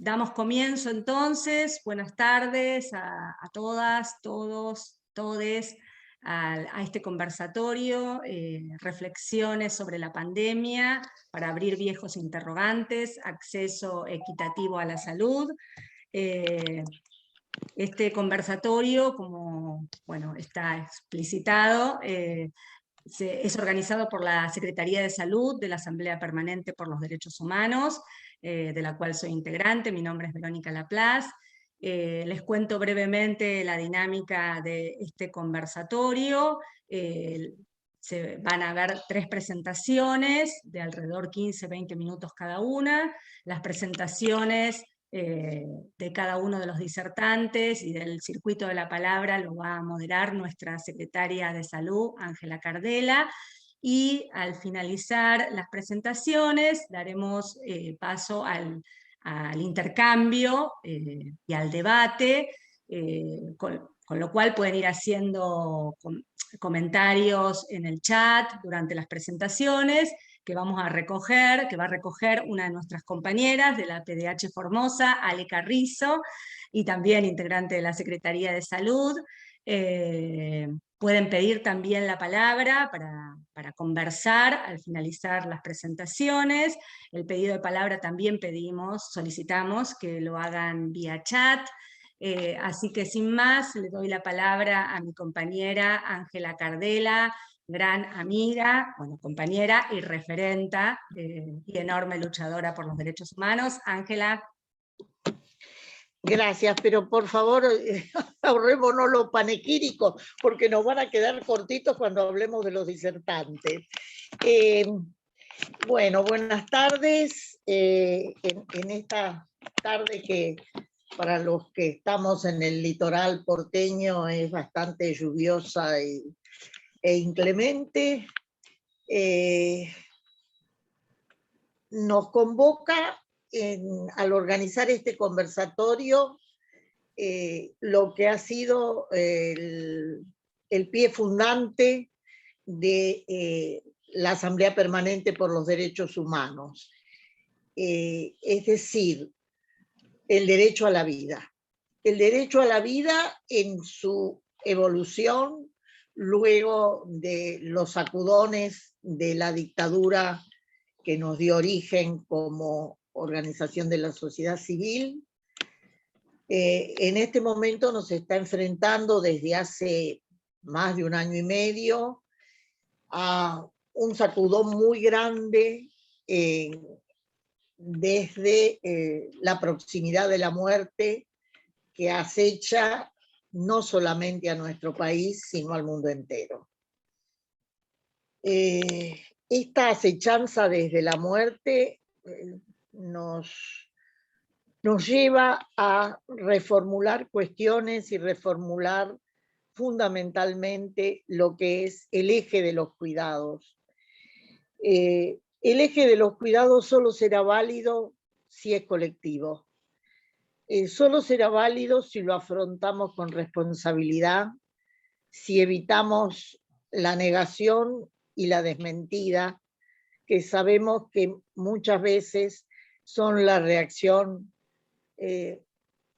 Damos comienzo entonces. Buenas tardes a todas, todos, todes, a este conversatorio, reflexiones sobre la pandemia para abrir viejos interrogantes, acceso equitativo a la salud. Este conversatorio, como bueno, está explicitado, es organizado por la Secretaría de Salud de la Asamblea Permanente por los Derechos Humanos, de la cual soy integrante. Mi nombre es Verónica Laplace. Les cuento brevemente la dinámica de este conversatorio. Se van a ver 3 presentaciones de alrededor 15-20 minutos cada una. Las presentaciones de cada uno de los disertantes y del circuito de la palabra lo va a moderar nuestra secretaria de Salud, Ángela Cardela, y al finalizar las presentaciones daremos paso al intercambio y al debate, con lo cual pueden ir haciendo comentarios en el chat durante las presentaciones, que vamos a recoger, que va a recoger una de nuestras compañeras de la PDH Formosa, Ale Carrizo, y también integrante de la Secretaría de Salud. Pueden pedir también la palabra para conversar al finalizar las presentaciones. El pedido de palabra también solicitamos que lo hagan vía chat. Así que sin más, le doy la palabra a mi compañera Ángela Cardela, gran amiga, bueno, compañera y referenta, y enorme luchadora por los derechos humanos. Ángela. Gracias, pero por favor, ahorrémonos los panegíricos, porque nos van a quedar cortitos cuando hablemos de los disertantes. Bueno, buenas tardes. En esta tarde que para los que estamos en el litoral porteño es bastante lluviosa e inclemente, nos convoca al organizar este conversatorio lo que ha sido el pie fundante de la Asamblea Permanente por los Derechos Humanos, es decir, el derecho a la vida. El derecho a la vida en su evolución luego de los sacudones de la dictadura que nos dio origen como organización de la sociedad civil. En este momento nos está enfrentando desde hace más de 1 año y medio a un sacudón muy grande desde la proximidad de la muerte que acecha no solamente a nuestro país, sino al mundo entero. Esta acechanza desde la muerte nos lleva a reformular cuestiones y reformular fundamentalmente lo que es el eje de los cuidados. El eje de los cuidados solo será válido si es colectivo. Solo será válido si lo afrontamos con responsabilidad, si evitamos la negación y la desmentida, que sabemos que muchas veces son la reacción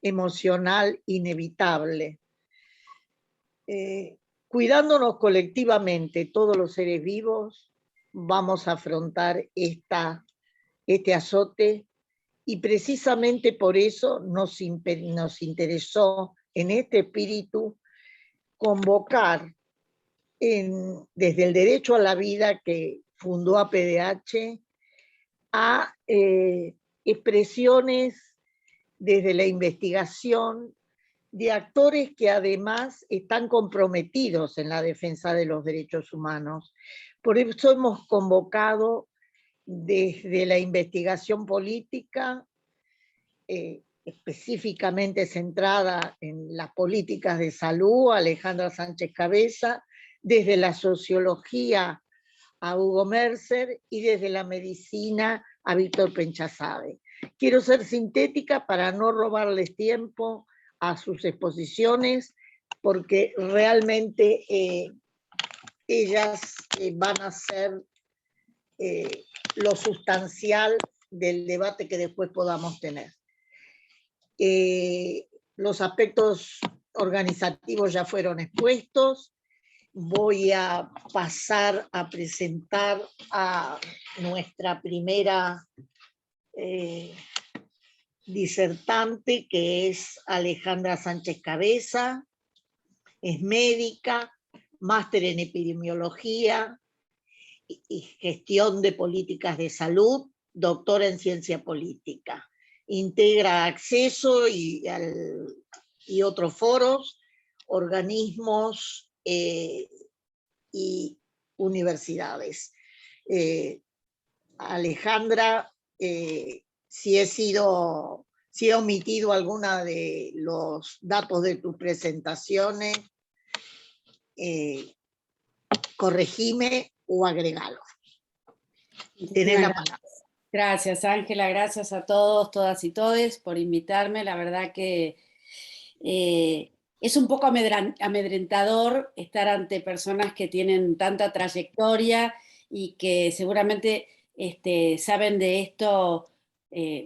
emocional inevitable. Cuidándonos colectivamente todos los seres vivos, vamos a afrontar este azote, y precisamente por eso nos interesó en este espíritu convocar desde el derecho a la vida que fundó APDH a expresiones desde la investigación de actores que además están comprometidos en la defensa de los derechos humanos. Por eso hemos convocado desde la investigación política, específicamente centrada en las políticas de salud, Alejandra Sánchez Cabeza, desde la sociología a Hugo Mercer y desde la medicina a Víctor Penchasabe. Quiero ser sintética para no robarles tiempo a sus exposiciones, porque realmente ellas van a ser lo sustancial del debate que después podamos tener. Los aspectos organizativos ya fueron expuestos. Voy a pasar a presentar a nuestra primera disertante, que es Alejandra Sánchez Cabeza. Es médica, máster en epidemiología y gestión de políticas de salud, doctora en ciencia política. Integra Acceso y otros foros, organismos y universidades. Alejandra, si he omitido alguna de los datos de tus presentaciones, corregime o agregalo. Tenés la palabra. Gracias, Ángela, gracias a todos, todas y todes por invitarme. La verdad que es un poco amedrentador estar ante personas que tienen tanta trayectoria y que seguramente saben de esto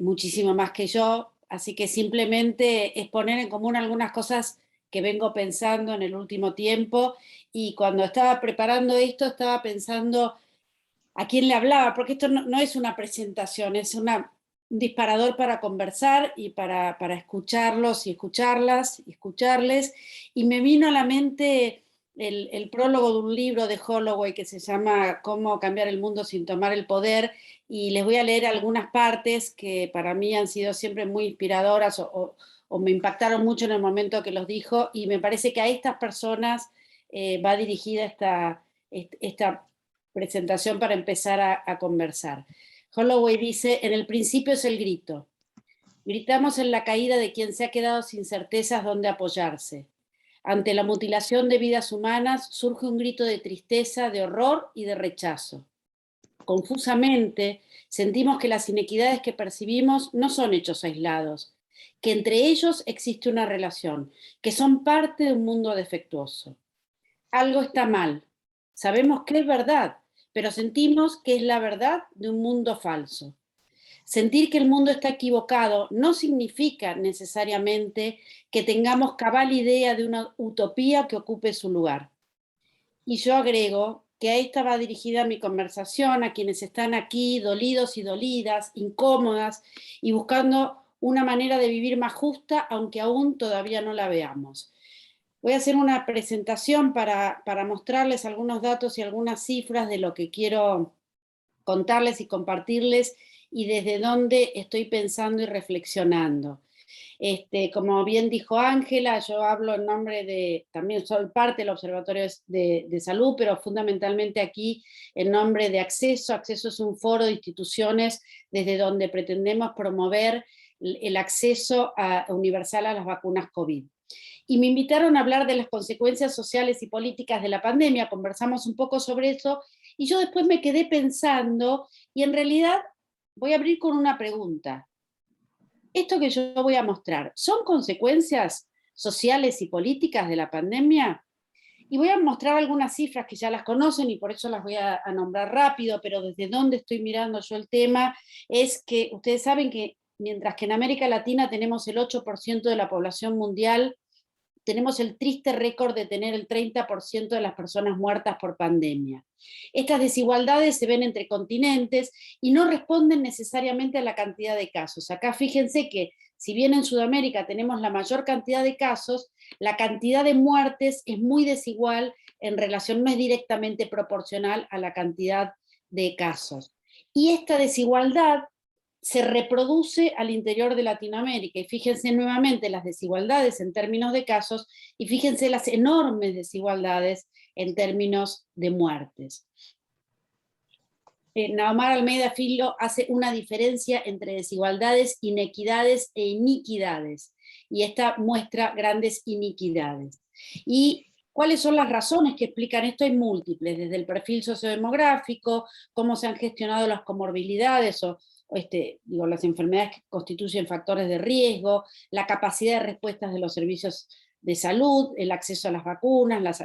muchísimo más que yo, así que simplemente es poner en común algunas cosas que vengo pensando en el último tiempo, y cuando estaba preparando esto estaba pensando a quién le hablaba, porque esto no es una presentación, es un disparador para conversar y para escucharlos y escucharlas y escucharles, y me vino a la mente el prólogo de un libro de Holloway que se llama Cómo cambiar el mundo sin tomar el poder, y les voy a leer algunas partes que para mí han sido siempre muy inspiradoras o me impactaron mucho en el momento que los dijo, y me parece que a estas personas va dirigida esta presentación para empezar a conversar. Holloway dice: en el principio es el grito. Gritamos en la caída de quien se ha quedado sin certezas dónde apoyarse. Ante la mutilación de vidas humanas surge un grito de tristeza, de horror y de rechazo. Confusamente, sentimos que las inequidades que percibimos no son hechos aislados, que entre ellos existe una relación, que son parte de un mundo defectuoso. Algo está mal. Sabemos que es verdad, pero sentimos que es la verdad de un mundo falso. Sentir que el mundo está equivocado no significa necesariamente que tengamos cabal idea de una utopía que ocupe su lugar. Y yo agrego que a esta va dirigida mi conversación, a quienes están aquí dolidos y dolidas, incómodas y buscando una manera de vivir más justa, aunque aún todavía no la veamos. Voy a hacer una presentación para mostrarles algunos datos y algunas cifras de lo que quiero contarles y compartirles y desde dónde estoy pensando y reflexionando. Como bien dijo Ángela, yo hablo en nombre también soy parte del Observatorio de Salud, pero fundamentalmente aquí en nombre de Acceso. Acceso es un foro de instituciones desde donde pretendemos promover el acceso universal a las vacunas COVID. Y me invitaron a hablar de las consecuencias sociales y políticas de la pandemia, conversamos un poco sobre eso, y yo después me quedé pensando, y en realidad voy a abrir con una pregunta. Esto que yo voy a mostrar, ¿son consecuencias sociales y políticas de la pandemia? Y voy a mostrar algunas cifras que ya las conocen y por eso las voy a nombrar rápido, pero desde donde estoy mirando yo el tema es que ustedes saben que mientras que en América Latina tenemos el 8% de la población mundial, tenemos el triste récord de tener el 30% de las personas muertas por pandemia. Estas desigualdades se ven entre continentes y no responden necesariamente a la cantidad de casos. Acá fíjense que si bien en Sudamérica tenemos la mayor cantidad de casos, la cantidad de muertes es muy desigual en relación, no es directamente proporcional a la cantidad de casos. Y esta desigualdad se reproduce al interior de Latinoamérica, y fíjense nuevamente las desigualdades en términos de casos, y fíjense las enormes desigualdades en términos de muertes. Naomar Almeida Filo hace una diferencia entre desigualdades, inequidades e iniquidades, y esta muestra grandes iniquidades. Y ¿cuáles son las razones que explican esto? Hay múltiples, desde el perfil sociodemográfico, cómo se han gestionado las comorbilidades las enfermedades que constituyen factores de riesgo, la capacidad de respuestas de los servicios de salud, el acceso a las vacunas, las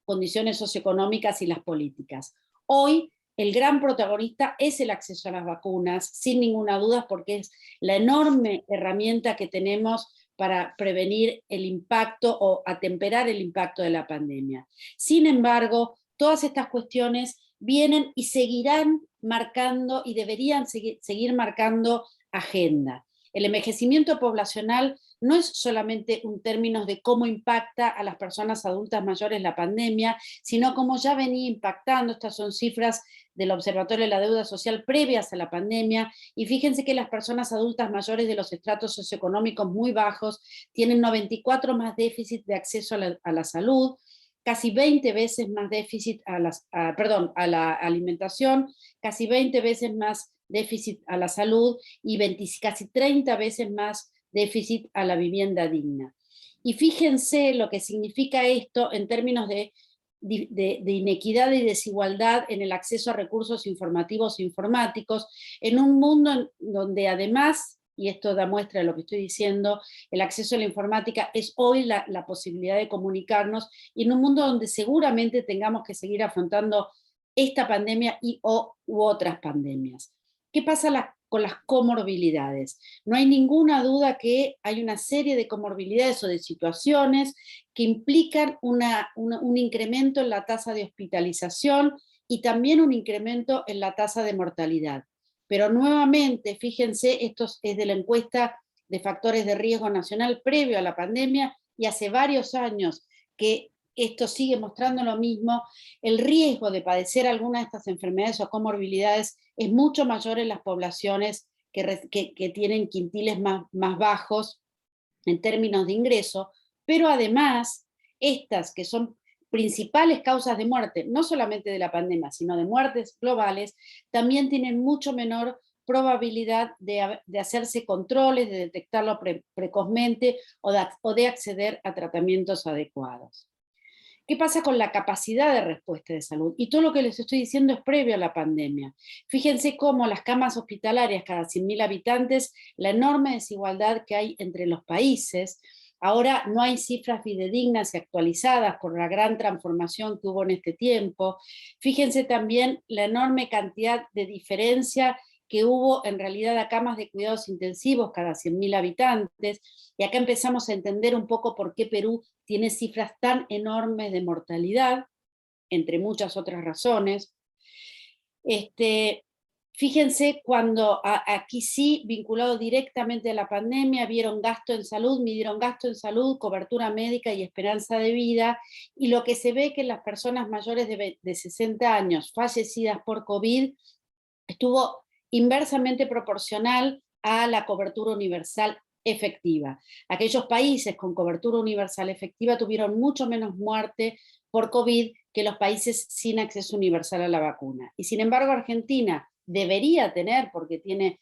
condiciones socioeconómicas y las políticas. Hoy el gran protagonista es el acceso a las vacunas, sin ninguna duda, porque es la enorme herramienta que tenemos para prevenir el impacto o atemperar el impacto de la pandemia. Sin embargo, todas estas cuestiones vienen y seguirán marcando y deberían seguir marcando agenda. El envejecimiento poblacional no es solamente un término de cómo impacta a las personas adultas mayores la pandemia, sino cómo ya venía impactando. Estas son cifras del Observatorio de la Deuda Social previas a la pandemia, y fíjense que las personas adultas mayores de los estratos socioeconómicos muy bajos tienen 94 más déficit de acceso a la salud, casi 20 veces más déficit a la alimentación, casi 20 veces más déficit a la salud y casi 30 veces más déficit a la vivienda digna. Y fíjense lo que significa esto en términos de inequidad y desigualdad en el acceso a recursos informativos e informáticos, en un mundo donde además, y esto da muestra de lo que estoy diciendo, el acceso a la informática es hoy la posibilidad de comunicarnos, y en un mundo donde seguramente tengamos que seguir afrontando esta pandemia u otras pandemias. ¿Qué pasa con las comorbilidades? No hay ninguna duda que hay una serie de comorbilidades o de situaciones que implican un incremento en la tasa de hospitalización y también un incremento en la tasa de mortalidad. Pero nuevamente, fíjense, esto es de la encuesta de factores de riesgo nacional previo a la pandemia, y hace varios años que esto sigue mostrando lo mismo. El riesgo de padecer alguna de estas enfermedades o comorbilidades es mucho mayor en las poblaciones que tienen quintiles más bajos en términos de ingreso, pero además estas que son principales causas de muerte, no solamente de la pandemia, sino de muertes globales, también tienen mucho menor probabilidad de hacerse controles, de detectarlo precozmente o de acceder a tratamientos adecuados. ¿Qué pasa con la capacidad de respuesta de salud? Y todo lo que les estoy diciendo es previo a la pandemia. Fíjense cómo las camas hospitalarias cada 100.000 habitantes, la enorme desigualdad que hay entre los países. Ahora no hay cifras fidedignas y actualizadas por la gran transformación que hubo en este tiempo. Fíjense también la enorme cantidad de diferencia que hubo en realidad a camas de cuidados intensivos cada 100.000 habitantes, y acá empezamos a entender un poco por qué Perú tiene cifras tan enormes de mortalidad, entre muchas otras razones. Fíjense cuando aquí sí, vinculado directamente a la pandemia, vieron gasto en salud, midieron gasto en salud, cobertura médica y esperanza de vida, y lo que se ve que las personas mayores de 60 años fallecidas por COVID estuvo inversamente proporcional a la cobertura universal efectiva. Aquellos países con cobertura universal efectiva tuvieron mucho menos muerte por COVID que los países sin acceso universal a la vacuna. Y sin embargo, Argentina debería tener, porque tiene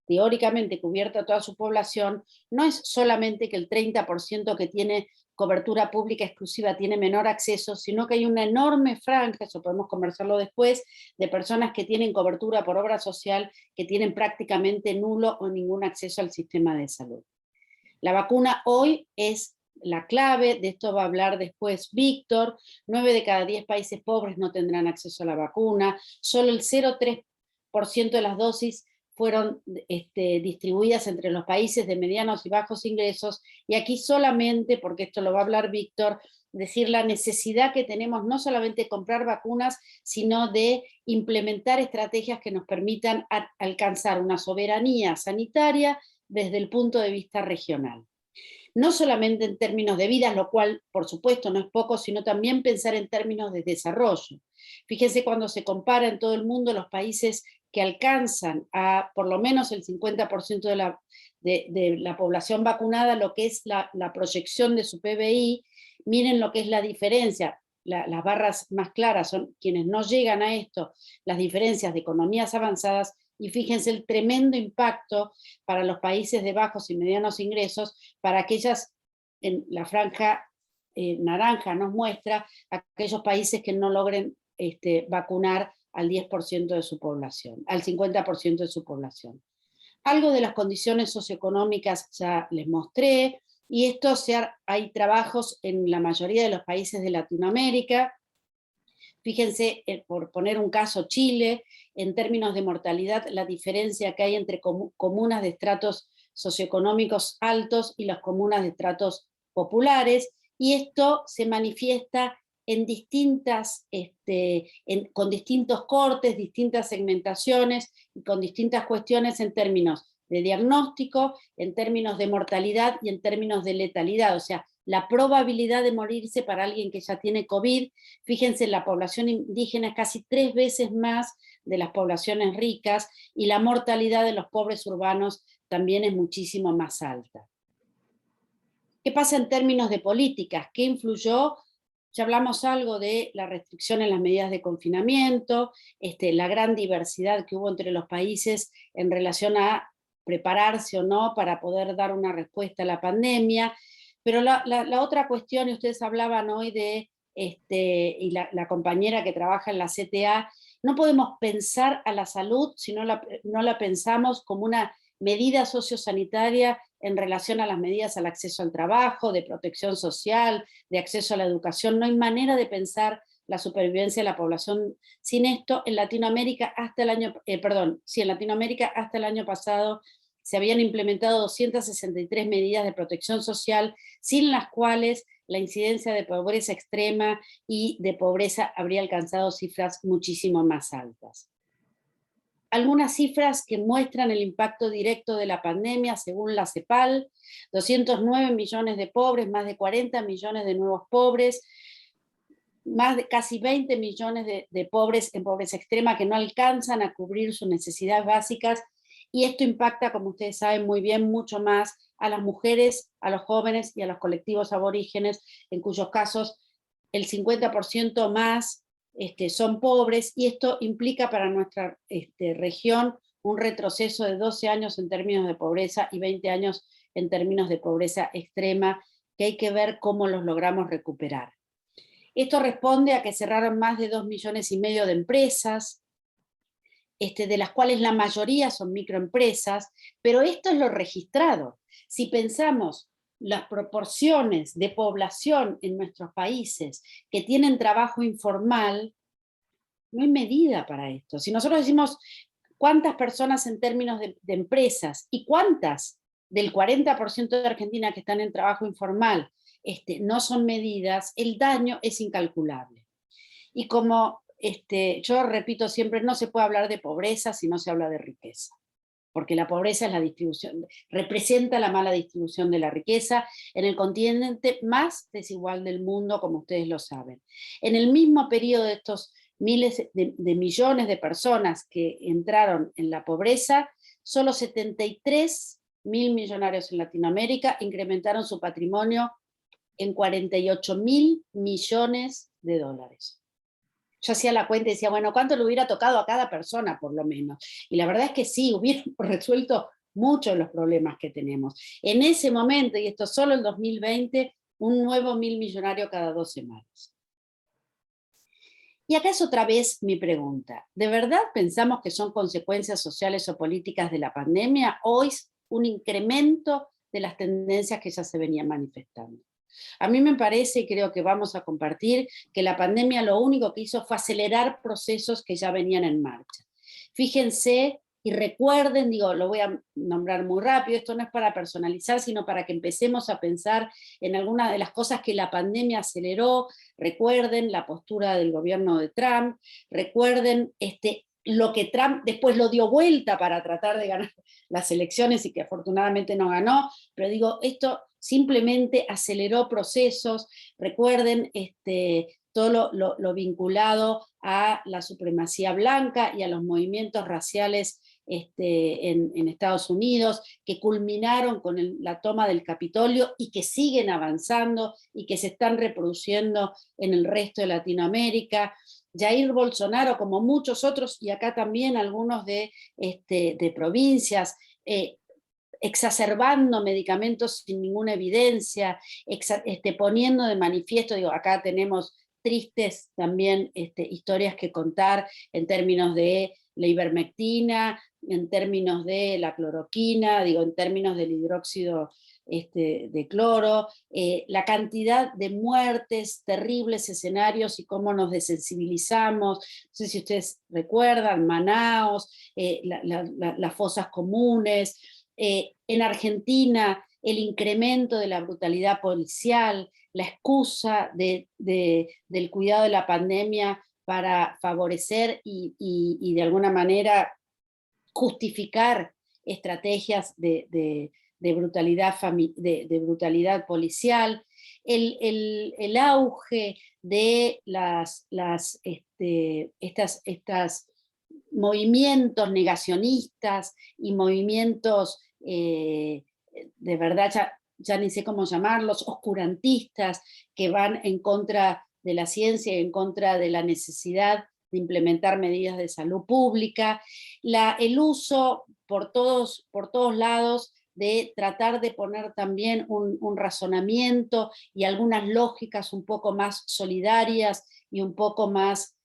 teóricamente cubierta toda su población, no es solamente que el 30% que tiene cobertura pública exclusiva tiene menor acceso, sino que hay una enorme franja, eso podemos conversarlo después, de personas que tienen cobertura por obra social que tienen prácticamente nulo o ningún acceso al sistema de salud. La vacuna hoy es la clave, de esto va a hablar después Víctor. 9 de cada 10 países pobres no tendrán acceso a la vacuna, solo el 0,3% de las dosis fueron distribuidas entre los países de medianos y bajos ingresos, y aquí solamente, porque esto lo va a hablar Víctor, decir la necesidad que tenemos no solamente de comprar vacunas, sino de implementar estrategias que nos permitan alcanzar una soberanía sanitaria desde el punto de vista regional. No solamente en términos de vidas, lo cual por supuesto no es poco, sino también pensar en términos de desarrollo. Fíjense cuando se compara en todo el mundo los países que alcanzan a por lo menos el 50% de la población vacunada, lo que es la proyección de su PBI, miren lo que es la diferencia. Las barras más claras son quienes no llegan a esto, las diferencias de economías avanzadas, y fíjense el tremendo impacto para los países de bajos y medianos ingresos, para aquellas, en la franja naranja nos muestra, aquellos países que no logren vacunar al 10% de su población, al 50% de su población. Algo de las condiciones socioeconómicas ya les mostré, y esto hay trabajos en la mayoría de los países de Latinoamérica. Fíjense, por poner un caso, Chile, en términos de mortalidad, la diferencia que hay entre comunas de estratos socioeconómicos altos y las comunas de estratos populares, y esto se manifiesta en con distintos cortes, distintas segmentaciones y con distintas cuestiones en términos de diagnóstico, en términos de mortalidad y en términos de letalidad. O sea, la probabilidad de morirse para alguien que ya tiene COVID, fíjense, la población indígena es casi 3 veces más de las poblaciones ricas, y la mortalidad de los pobres urbanos también es muchísimo más alta. ¿Qué pasa en términos de políticas? ¿Qué influyó? Ya hablamos algo de la restricción en las medidas de confinamiento, la gran diversidad que hubo entre los países en relación a prepararse o no para poder dar una respuesta a la pandemia. Pero la otra cuestión, y ustedes hablaban hoy de, y la compañera que trabaja en la CTA, no podemos pensar a la salud si no la pensamos como una medida sociosanitaria en relación a las medidas al acceso al trabajo, de protección social, de acceso a la educación. No hay manera de pensar la supervivencia de la población sin esto. En Latinoamérica hasta el año, en Latinoamérica hasta el año pasado se habían implementado 263 medidas de protección social, sin las cuales la incidencia de pobreza extrema y de pobreza habría alcanzado cifras muchísimo más altas. Algunas cifras que muestran el impacto directo de la pandemia, según la CEPAL: 209 millones de pobres, más de 40 millones de nuevos pobres, más de casi 20 millones de pobres en pobreza extrema que no alcanzan a cubrir sus necesidades básicas, y esto impacta, como ustedes saben muy bien, mucho más a las mujeres, a los jóvenes y a los colectivos aborígenes, en cuyos casos el 50% más son pobres, y esto implica para nuestra región un retroceso de 12 años en términos de pobreza y 20 años en términos de pobreza extrema, que hay que ver cómo los logramos recuperar. Esto responde a que cerraron más de 2,5 millones de empresas, de las cuales la mayoría son microempresas, pero esto es lo registrado. Si pensamos las proporciones de población en nuestros países que tienen trabajo informal, no hay medida para esto. Si nosotros decimos cuántas personas en términos de empresas y cuántas del 40% de Argentina que están en trabajo informal no son medidas, el daño es incalculable. Y como yo repito siempre, no se puede hablar de pobreza si no se habla de riqueza, porque la pobreza es la distribución, representa la mala distribución de la riqueza en el continente más desigual del mundo, como ustedes lo saben. En el mismo periodo de estos miles de millones de personas que entraron en la pobreza, solo 73.000 millonarios en Latinoamérica incrementaron su patrimonio en 48.000 millones de dólares. Yo hacía la cuenta y decía, bueno, ¿cuánto le hubiera tocado a cada persona, por lo menos? Y la verdad es que sí, hubieran resuelto muchos de los problemas que tenemos. En ese momento, y esto solo en 2020, un nuevo 1.000 millonario cada 2 semanas. Y acá es otra vez mi pregunta. ¿De verdad pensamos que son consecuencias sociales o políticas de la pandemia, o es un incremento de las tendencias que ya se venían manifestando? A mí me parece, y creo que vamos a compartir, que la pandemia lo único que hizo fue acelerar procesos que ya venían en marcha. Fíjense y recuerden, lo voy a nombrar muy rápido, esto no es para personalizar, sino para que empecemos a pensar en algunas de las cosas que la pandemia aceleró. Recuerden la postura del gobierno de Trump, recuerden lo que Trump después lo dio vuelta para tratar de ganar las elecciones y que afortunadamente no ganó, pero esto simplemente aceleró procesos. Recuerden todo lo vinculado a la supremacía blanca y a los movimientos raciales en Estados Unidos, que culminaron con la toma del Capitolio y que siguen avanzando y que se están reproduciendo en el resto de Latinoamérica. Jair Bolsonaro, como muchos otros, y acá también algunos de provincias, exacerbando medicamentos sin ninguna evidencia, poniendo de manifiesto, acá tenemos tristes también historias que contar en términos de la ivermectina, en términos de la cloroquina, en términos del hidróxido de cloro, la cantidad de muertes, terribles escenarios y cómo nos desensibilizamos. No sé si ustedes recuerdan, Manaos, las fosas comunes. En Argentina, el incremento de la brutalidad policial, la excusa del cuidado de la pandemia para favorecer y de alguna manera justificar estrategias de brutalidad policial, el auge de estas movimientos negacionistas y movimientos de verdad ya ni sé cómo llamarlos, oscurantistas, que van en contra de la ciencia y en contra de la necesidad de implementar medidas de salud pública, el uso por todos lados de tratar de poner también un razonamiento y algunas lógicas un poco más solidarias y un poco más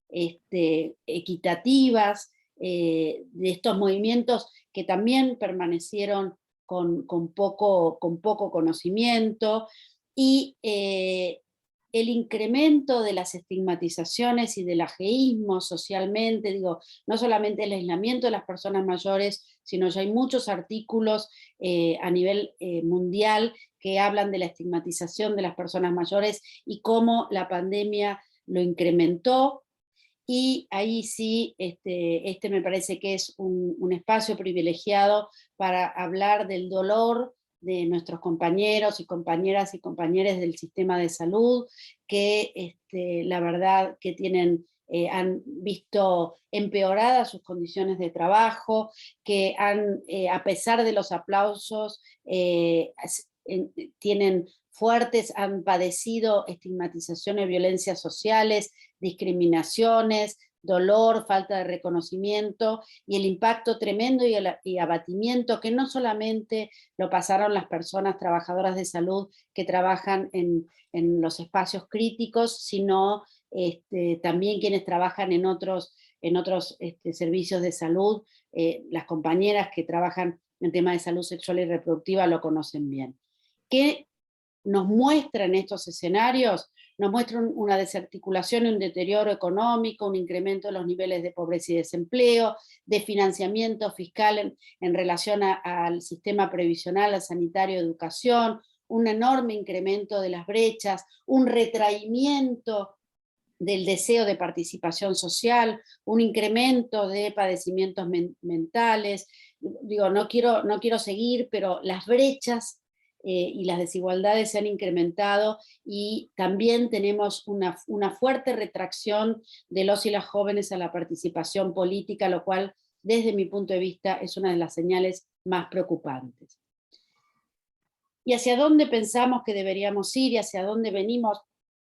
equitativas, de estos movimientos que también permanecieron con poco conocimiento, y el incremento de las estigmatizaciones y del ageísmo socialmente, digo, no solamente el aislamiento de las personas mayores, sino ya hay muchos artículos a nivel mundial que hablan de la estigmatización de las personas mayores y cómo la pandemia lo incrementó. Y ahí sí, me parece que es un espacio privilegiado para hablar del dolor de nuestros compañeros y compañeras y compañeros del sistema de salud, que la verdad que han visto empeoradas sus condiciones de trabajo, que a pesar de los aplausos, han padecido estigmatizaciones, violencias sociales, discriminaciones, dolor, falta de reconocimiento, y el impacto tremendo y abatimiento que no solamente lo pasaron las personas trabajadoras de salud que trabajan en los espacios críticos, sino también quienes trabajan en otros servicios de salud. Las compañeras que trabajan en temas de salud sexual y reproductiva lo conocen bien. ¿Qué nos muestran estos escenarios? Nos muestran una desarticulación y un deterioro económico, un incremento de los niveles de pobreza y desempleo, de financiamiento fiscal en relación al sistema previsional, al sanitario, educación, un enorme incremento de las brechas, un retraimiento del deseo de participación social, un incremento de padecimientos mentales. Digo, no quiero seguir, pero las brechas y las desigualdades se han incrementado, y también tenemos una fuerte retracción de los y las jóvenes a la participación política, lo cual, desde mi punto de vista, es una de las señales más preocupantes. ¿Y hacia dónde pensamos que deberíamos ir y hacia dónde venimos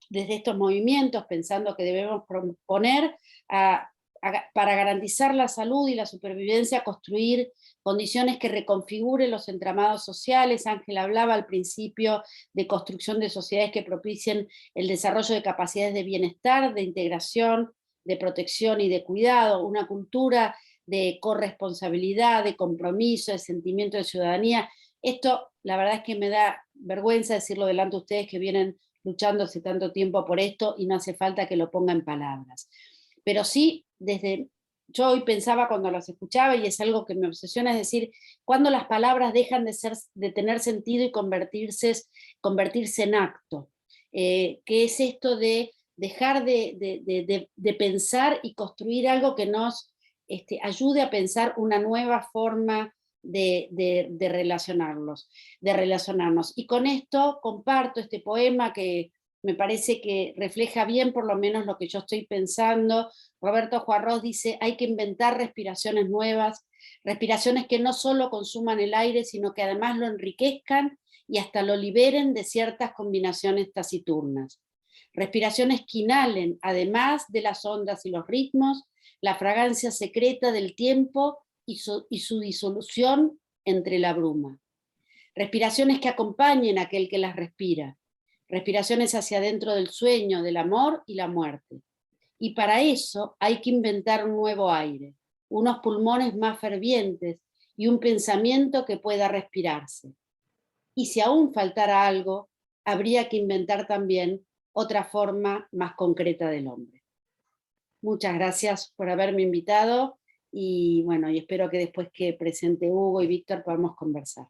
desde estos movimientos, pensando que debemos proponer para garantizar la salud y la supervivencia, construir condiciones que reconfiguren los entramados sociales? Ángela hablaba al principio de construcción de sociedades que propicien el desarrollo de capacidades de bienestar, de integración, de protección y de cuidado, una cultura de corresponsabilidad, de compromiso, de sentimiento de ciudadanía. Esto, la verdad es que me da vergüenza decirlo delante de ustedes que vienen luchando hace tanto tiempo por esto y no hace falta que lo ponga en palabras. Pero sí, yo hoy pensaba cuando las escuchaba, y es algo que me obsesiona, es decir, cuando las palabras dejan de tener sentido y convertirse en acto. ¿Qué es esto de dejar de pensar y construir algo que nos ayude a pensar una nueva forma de relacionarnos? Y con esto comparto este poema que me parece que refleja bien por lo menos lo que yo estoy pensando. Roberto Juarros dice: hay que inventar respiraciones nuevas, respiraciones que no solo consuman el aire, sino que además lo enriquezcan y hasta lo liberen de ciertas combinaciones taciturnas. Respiraciones que inhalen, además de las ondas y los ritmos, la fragancia secreta del tiempo y su disolución entre la bruma. Respiraciones que acompañen a aquel que las respira. Respiraciones hacia adentro del sueño, del amor y la muerte. Y para eso hay que inventar un nuevo aire, unos pulmones más fervientes y un pensamiento que pueda respirarse. y si aún faltara algo, habría que inventar también otra forma más concreta del hombre. Muchas gracias por haberme invitado y bueno, y espero que después que presente Hugo y Víctor podamos conversar.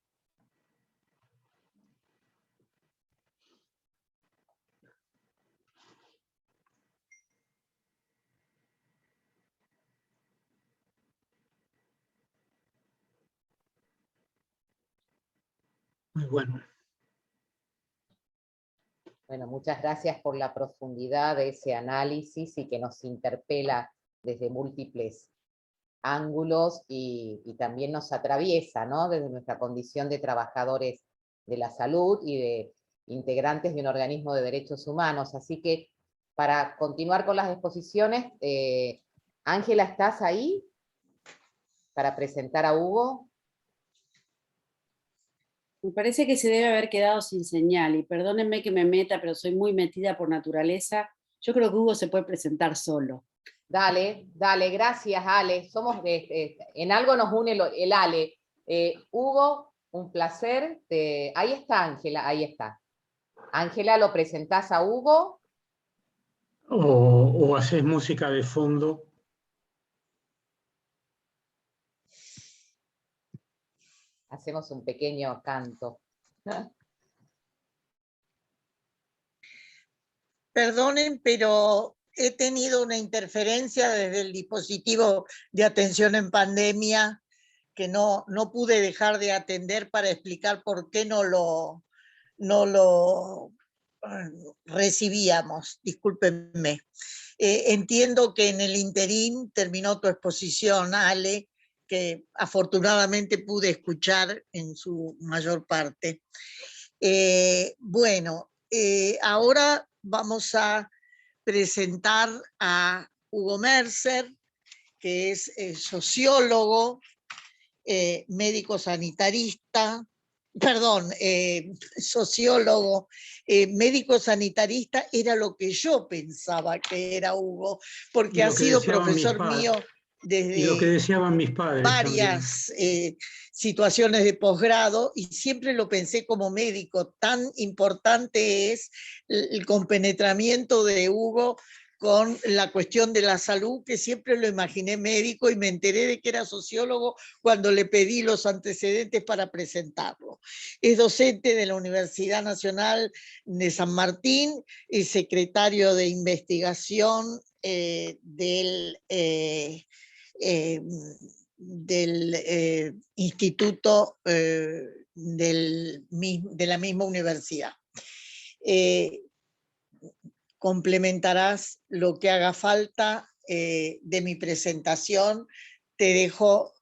Muy bueno. Bueno, muchas gracias por la profundidad de ese análisis y que nos interpela desde múltiples ángulos y también nos atraviesa, ¿no? Desde nuestra condición de trabajadores de la salud y de integrantes de un organismo de derechos humanos. Así que para continuar con las exposiciones, Ángela, ¿estás ahí para presentar a Hugo? Me parece que se debe haber quedado sin señal, y perdónenme que me meta, pero soy muy metida por naturaleza. Yo creo que Hugo se puede presentar solo. Dale, dale, gracias, Ale. Somos en algo nos une el Ale. Hugo, un placer. Ahí está Ángela, ahí está. Ángela, ¿lo presentás a Hugo? O haces música de fondo. Hacemos un pequeño canto. Perdonen, pero he tenido una interferencia desde el dispositivo de atención en pandemia que no pude dejar de atender para explicar por qué no lo recibíamos. Discúlpenme. Entiendo que en el interín terminó tu exposición, Ale, que afortunadamente pude escuchar en su mayor parte. Bueno, ahora vamos a presentar a Hugo Mercer, que es sociólogo, médico sanitarista, perdón, sociólogo, médico sanitarista, era lo que yo pensaba que era Hugo, porque ha sido profesor mío desde y lo que deseaban mis padres varias situaciones de posgrado, y siempre lo pensé como médico. Tan importante es el compenetramiento de Hugo con la cuestión de la salud, que siempre lo imaginé médico, y me enteré de que era sociólogo cuando le pedí los antecedentes para presentarlo. Es docente de la Universidad Nacional de San Martín y secretario de investigación del instituto de la misma universidad. Complementarás lo que haga falta de mi presentación. Te dejo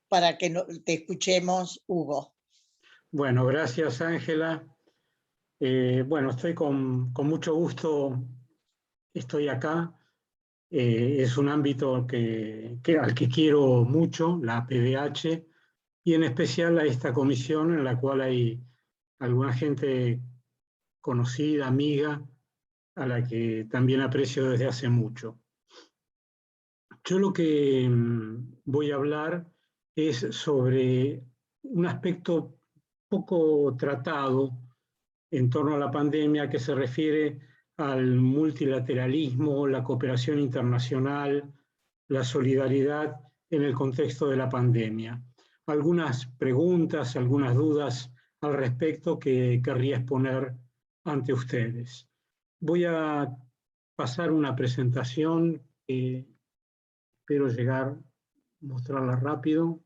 para que te escuchemos, Hugo. Bueno, gracias, Ángela. Bueno, estoy con mucho gusto, estoy acá. Es un ámbito al que quiero mucho, la PDH, y en especial a esta comisión en la cual hay alguna gente conocida, amiga, a la que también aprecio desde hace mucho. Yo lo que voy a hablar es sobre un aspecto poco tratado en torno a la pandemia, que se refiere al multilateralismo, la cooperación internacional, la solidaridad en el contexto de la pandemia. Algunas preguntas, algunas dudas al respecto que querría exponer ante ustedes. Voy a pasar una presentación que espero mostrarla rápido.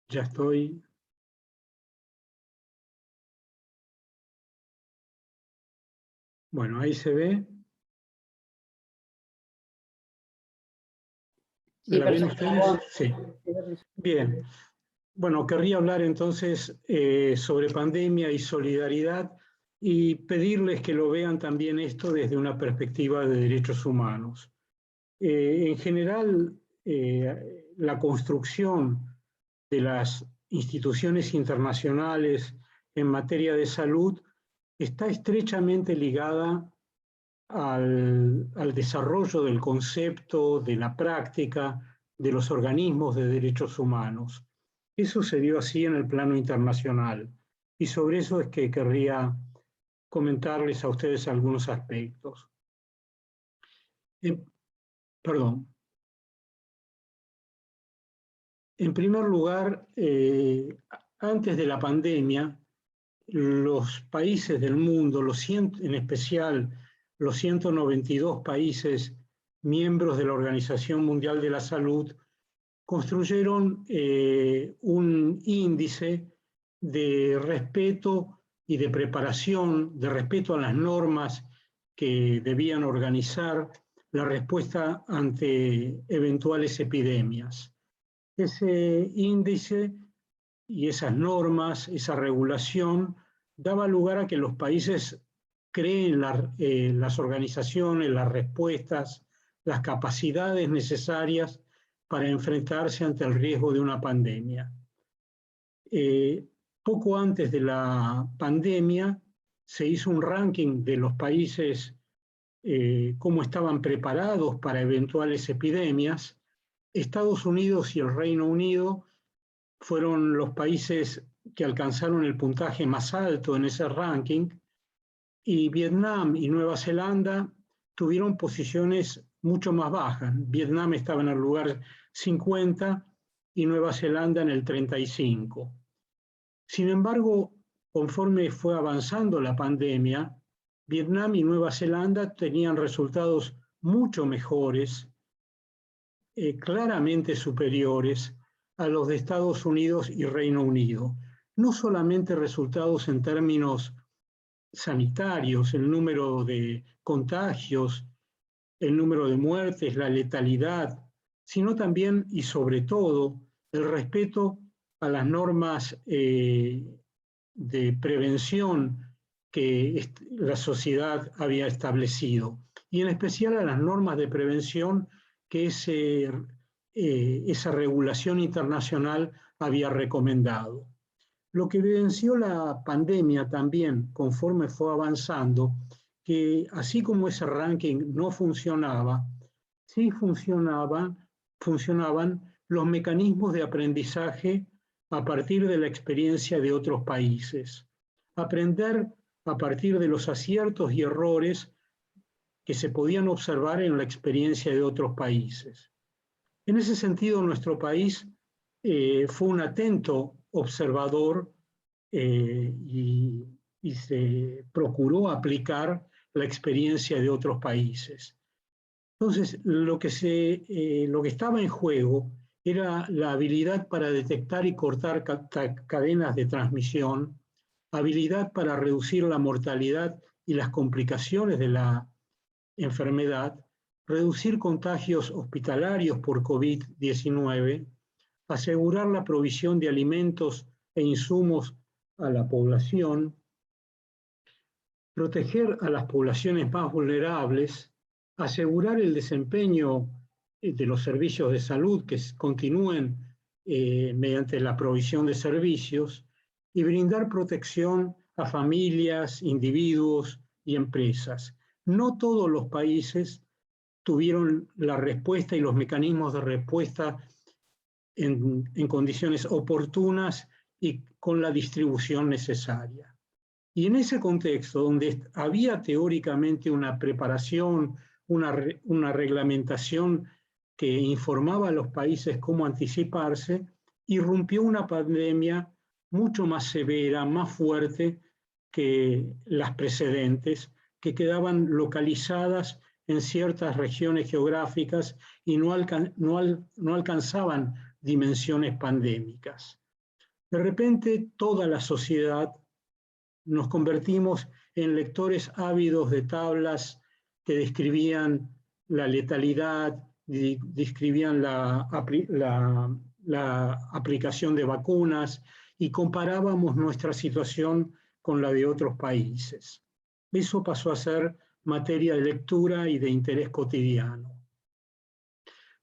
Ya estoy. Bueno, ahí se ve. Sí, ¿La ven perfecto. ustedes? Sí. Bien. Bueno, querría hablar entonces sobre pandemia y solidaridad y pedirles que lo vean también esto desde una perspectiva de derechos humanos. En general, la construcción de las instituciones internacionales en materia de salud está estrechamente ligada al desarrollo del concepto, de la práctica, de los organismos de derechos humanos. Eso se dio así en el plano internacional. Y sobre eso es que querría comentarles a ustedes algunos aspectos. Perdón. En primer lugar, antes de la pandemia, los países del mundo, en especial los 192 países miembros de la Organización Mundial de la Salud, construyeron un índice de respeto y de preparación, de respeto a las normas que debían organizar la respuesta ante eventuales epidemias. Ese índice y esas normas, esa regulación, daba lugar a que los países creen las organizaciones, las respuestas, las capacidades necesarias para enfrentarse ante el riesgo de una pandemia. Poco antes de la pandemia se hizo un ranking de los países, cómo estaban preparados para eventuales epidemias. Estados Unidos y el Reino Unido fueron los países que alcanzaron el puntaje más alto en ese ranking, y Vietnam y Nueva Zelanda tuvieron posiciones mucho más bajas. Vietnam estaba en el lugar 50 y Nueva Zelanda en el 35. Sin embargo, conforme fue avanzando la pandemia, Vietnam y Nueva Zelanda tenían resultados mucho mejores, claramente superiores a los de Estados Unidos y Reino Unido. No solamente resultados en términos sanitarios, el número de contagios, el número de muertes, la letalidad, sino también y sobre todo el respeto a las normas de prevención que la sociedad había establecido, y en especial a las normas de prevención que esa regulación internacional había recomendado. Lo que evidenció la pandemia también, conforme fue avanzando, que así como ese ranking no funcionaba, sí funcionaban los mecanismos de aprendizaje a partir de la experiencia de otros países. Aprender a partir de los aciertos y errores que se podían observar en la experiencia de otros países. En ese sentido, nuestro país fue un atento observador y se procuró aplicar la experiencia de otros países. Entonces, lo que estaba en juego era la habilidad para detectar y cortar cadenas de transmisión, habilidad para reducir la mortalidad y las complicaciones de la enfermedad, reducir contagios hospitalarios por COVID-19, asegurar la provisión de alimentos e insumos a la población, proteger a las poblaciones más vulnerables, asegurar el desempeño de los servicios de salud que continúen mediante la provisión de servicios, y brindar protección a familias, individuos y empresas. No todos los países tuvieron la respuesta y los mecanismos de respuesta en condiciones oportunas y con la distribución necesaria. Y en ese contexto, donde había teóricamente una preparación, una reglamentación que informaba a los países cómo anticiparse, irrumpió una pandemia mucho más severa, más fuerte que las precedentes, que quedaban localizadas en ciertas regiones geográficas y no alcanzaban dimensiones pandémicas. De repente, toda la sociedad nos convertimos en lectores ávidos de tablas que describían la letalidad, describían la aplicación de vacunas, y comparábamos nuestra situación con la de otros países. Eso pasó a ser materia de lectura y de interés cotidiano.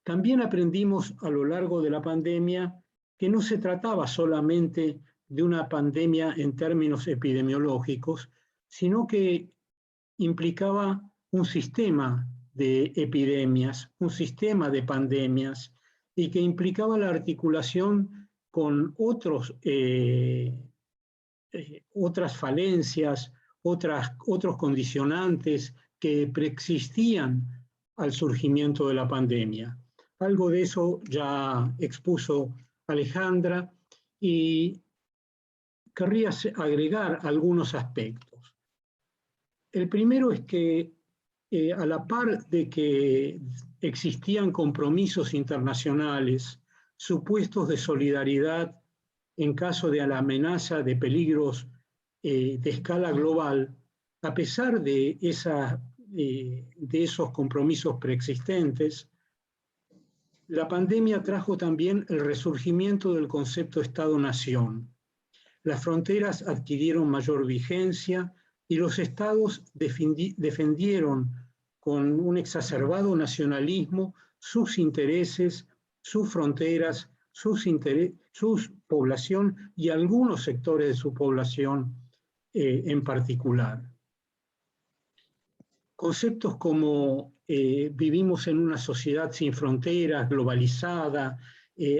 También aprendimos a lo largo de la pandemia que no se trataba solamente de una pandemia en términos epidemiológicos, sino que implicaba un sistema de epidemias, un sistema de pandemias, y que implicaba la articulación con otras falencias, otros condicionantes que preexistían al surgimiento de la pandemia. Algo de eso ya expuso Alejandra y querría agregar algunos aspectos. El primero es que a la par de que existían compromisos internacionales, supuestos de solidaridad en caso de la amenaza de peligros de escala global, a pesar de esos compromisos preexistentes, la pandemia trajo también el resurgimiento del concepto Estado-Nación. Las fronteras adquirieron mayor vigencia y los estados defendieron con un exacerbado nacionalismo sus intereses, sus fronteras, su población y algunos sectores de su población en particular. Conceptos como vivimos en una sociedad sin fronteras, globalizada,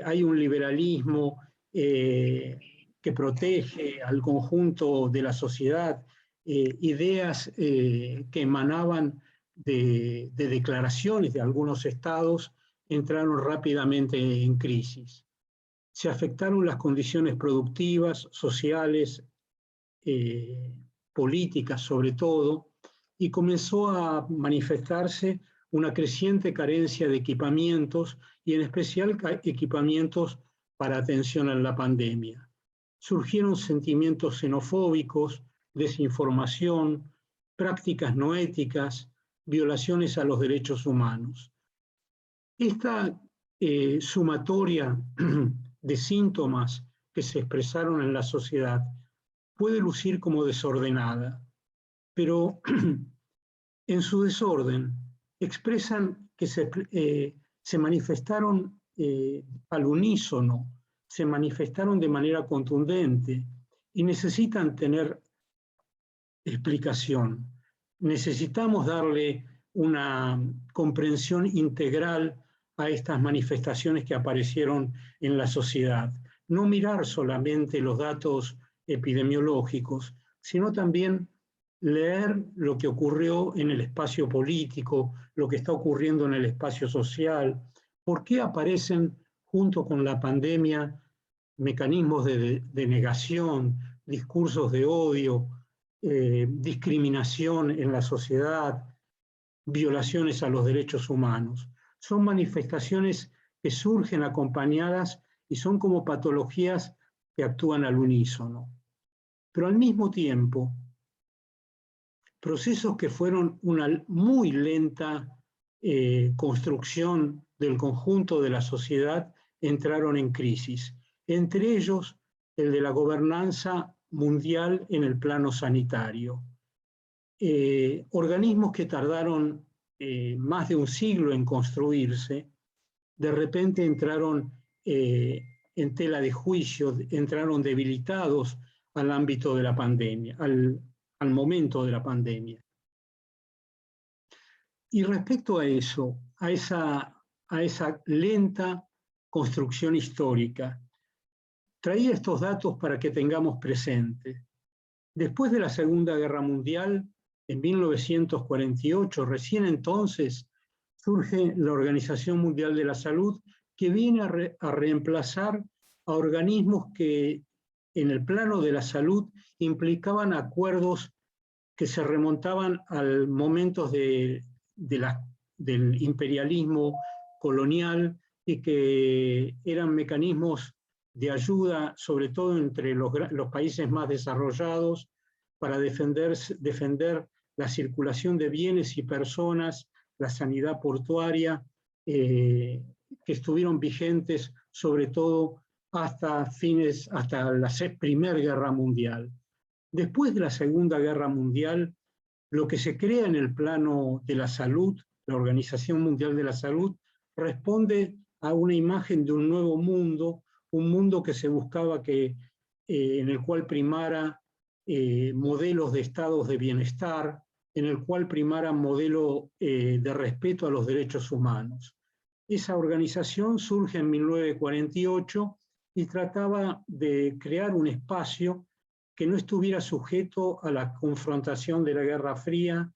hay un liberalismo que protege al conjunto de la sociedad, ideas que emanaban de declaraciones de algunos estados, entraron rápidamente en crisis. Se afectaron las condiciones productivas, sociales, políticas sobre todo, y comenzó a manifestarse una creciente carencia de equipamientos y en especial equipamientos para atención a la pandemia. Surgieron sentimientos xenofóbicos, desinformación, prácticas no éticas, violaciones a los derechos humanos. Esta sumatoria de síntomas que se expresaron en la sociedad puede lucir como desordenada, pero en su desorden expresan que se manifestaron al unísono, se manifestaron de manera contundente y necesitan tener explicación. Necesitamos darle una comprensión integral a estas manifestaciones que aparecieron en la sociedad. No mirar solamente los datos epidemiológicos, sino también leer lo que ocurrió en el espacio político, lo que está ocurriendo en el espacio social, por qué aparecen junto con la pandemia mecanismos de negación, discursos de odio, discriminación en la sociedad, violaciones a los derechos humanos. Son manifestaciones que surgen acompañadas y son como patologías que actúan al unísono. Pero al mismo tiempo, procesos que fueron una muy lenta construcción del conjunto de la sociedad entraron en crisis. Entre ellos, el de la gobernanza mundial en el plano sanitario. Organismos que tardaron más de un siglo en construirse, de repente entraron en tela de juicio, entraron debilitados al ámbito de la pandemia, al momento de la pandemia. Y respecto a eso, a esa lenta construcción histórica, traía estos datos para que tengamos presente. Después de la Segunda Guerra Mundial, en 1948, recién entonces, surge la Organización Mundial de la Salud, que viene a reemplazar a organismos que en el plano de la salud implicaban acuerdos que se remontaban al momentos del imperialismo colonial y que eran mecanismos de ayuda, sobre todo entre los países más desarrollados, para defender la circulación de bienes y personas, la sanidad portuaria, que estuvieron vigentes sobre todo hasta la Primera Guerra Mundial. Después de la Segunda Guerra Mundial, lo que se crea en el plano de la salud, la Organización Mundial de la Salud, responde a una imagen de un nuevo mundo, un mundo que se buscaba en el cual primara modelos de estados de bienestar, en el cual primara modelo de respeto a los derechos humanos. Esa organización surge en 1948 y trataba de crear un espacio que no estuviera sujeto a la confrontación de la Guerra Fría,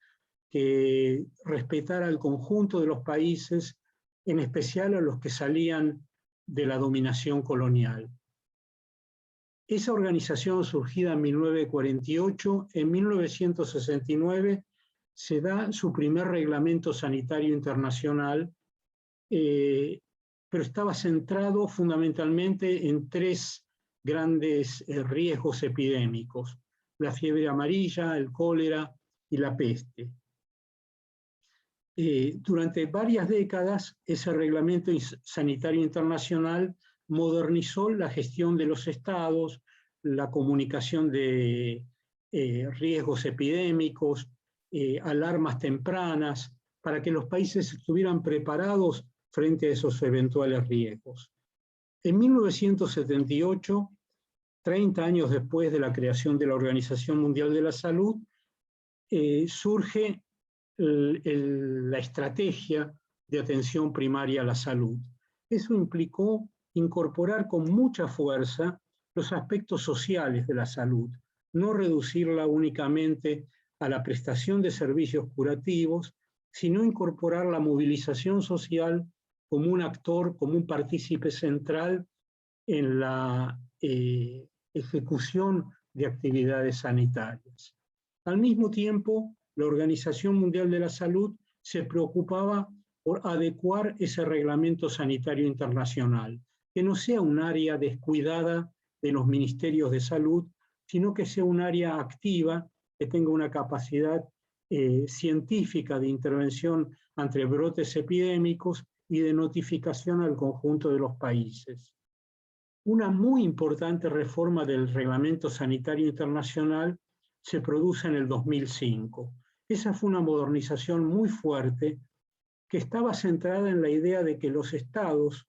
que respetara al conjunto de los países, en especial a los que salían de la dominación colonial. Esa organización, surgida en 1948, en 1969 se da su primer reglamento sanitario internacional, pero estaba centrado fundamentalmente en tres grandes riesgos epidémicos: la fiebre amarilla, el cólera y la peste. Durante varias décadas, ese reglamento sanitario internacional modernizó la gestión de los estados, la comunicación de riesgos epidémicos, alarmas tempranas, para que los países estuvieran preparados frente a esos eventuales riesgos. En 1978, 30 años después de la creación de la Organización Mundial de la Salud, surge la estrategia de atención primaria a la salud. Eso implicó incorporar con mucha fuerza los aspectos sociales de la salud, no reducirla únicamente a la prestación de servicios curativos, sino incorporar la movilización social como un actor, como un partícipe central en la ejecución de actividades sanitarias. Al mismo tiempo, la Organización Mundial de la Salud se preocupaba por adecuar ese reglamento sanitario internacional, que no sea un área descuidada de los ministerios de salud, sino que sea un área activa, que tenga una capacidad científica de intervención ante brotes epidémicos y de notificación al conjunto de los países. Una muy importante reforma del Reglamento Sanitario Internacional se produce en el 2005. Esa fue una modernización muy fuerte que estaba centrada en la idea de que los estados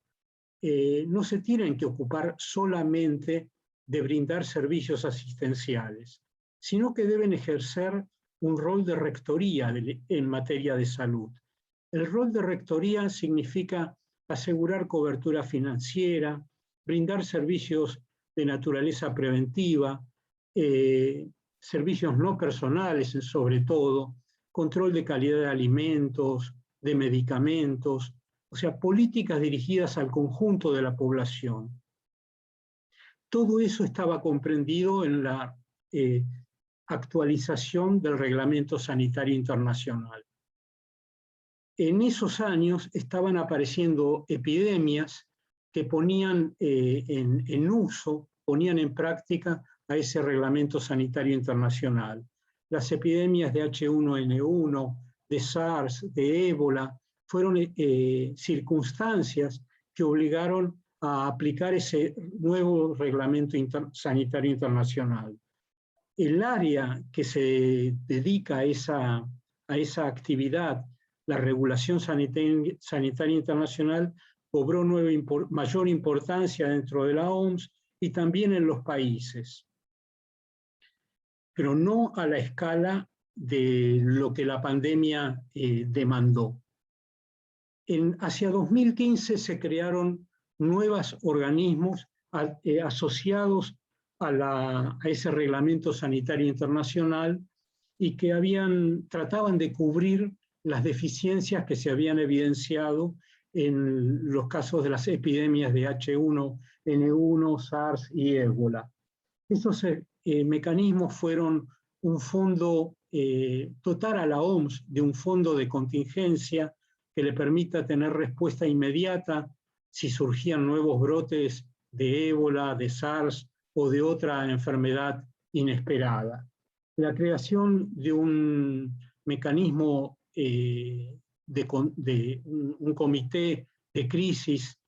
no se tienen que ocupar solamente de brindar servicios asistenciales, sino que deben ejercer un rol de rectoría en materia de salud. El rol de rectoría significa asegurar cobertura financiera, brindar servicios de naturaleza preventiva, servicios no personales sobre todo, control de calidad de alimentos, de medicamentos, o sea, políticas dirigidas al conjunto de la población. Todo eso estaba comprendido en la actualización del Reglamento Sanitario Internacional. En esos años estaban apareciendo epidemias que ponían en uso, ponían en práctica a ese Reglamento Sanitario Internacional. Las epidemias de H1N1, de SARS, de ébola, fueron circunstancias que obligaron a aplicar ese nuevo Reglamento Sanitario Internacional. El área que se dedica a esa actividad, la regulación sanitaria internacional, cobró mayor importancia dentro de la OMS y también en los países, pero no a la escala de lo que la pandemia demandó. Hacia 2015 se crearon nuevos organismos asociados a ese reglamento sanitario internacional y que trataban de cubrir las deficiencias que se habían evidenciado en los casos de las epidemias de H1N1, SARS y ébola. Estos mecanismos fueron un fondo, dotar a la OMS de un fondo de contingencia que le permita tener respuesta inmediata si surgían nuevos brotes de ébola, de SARS o de otra enfermedad inesperada. La creación de un mecanismo de un comité de crisis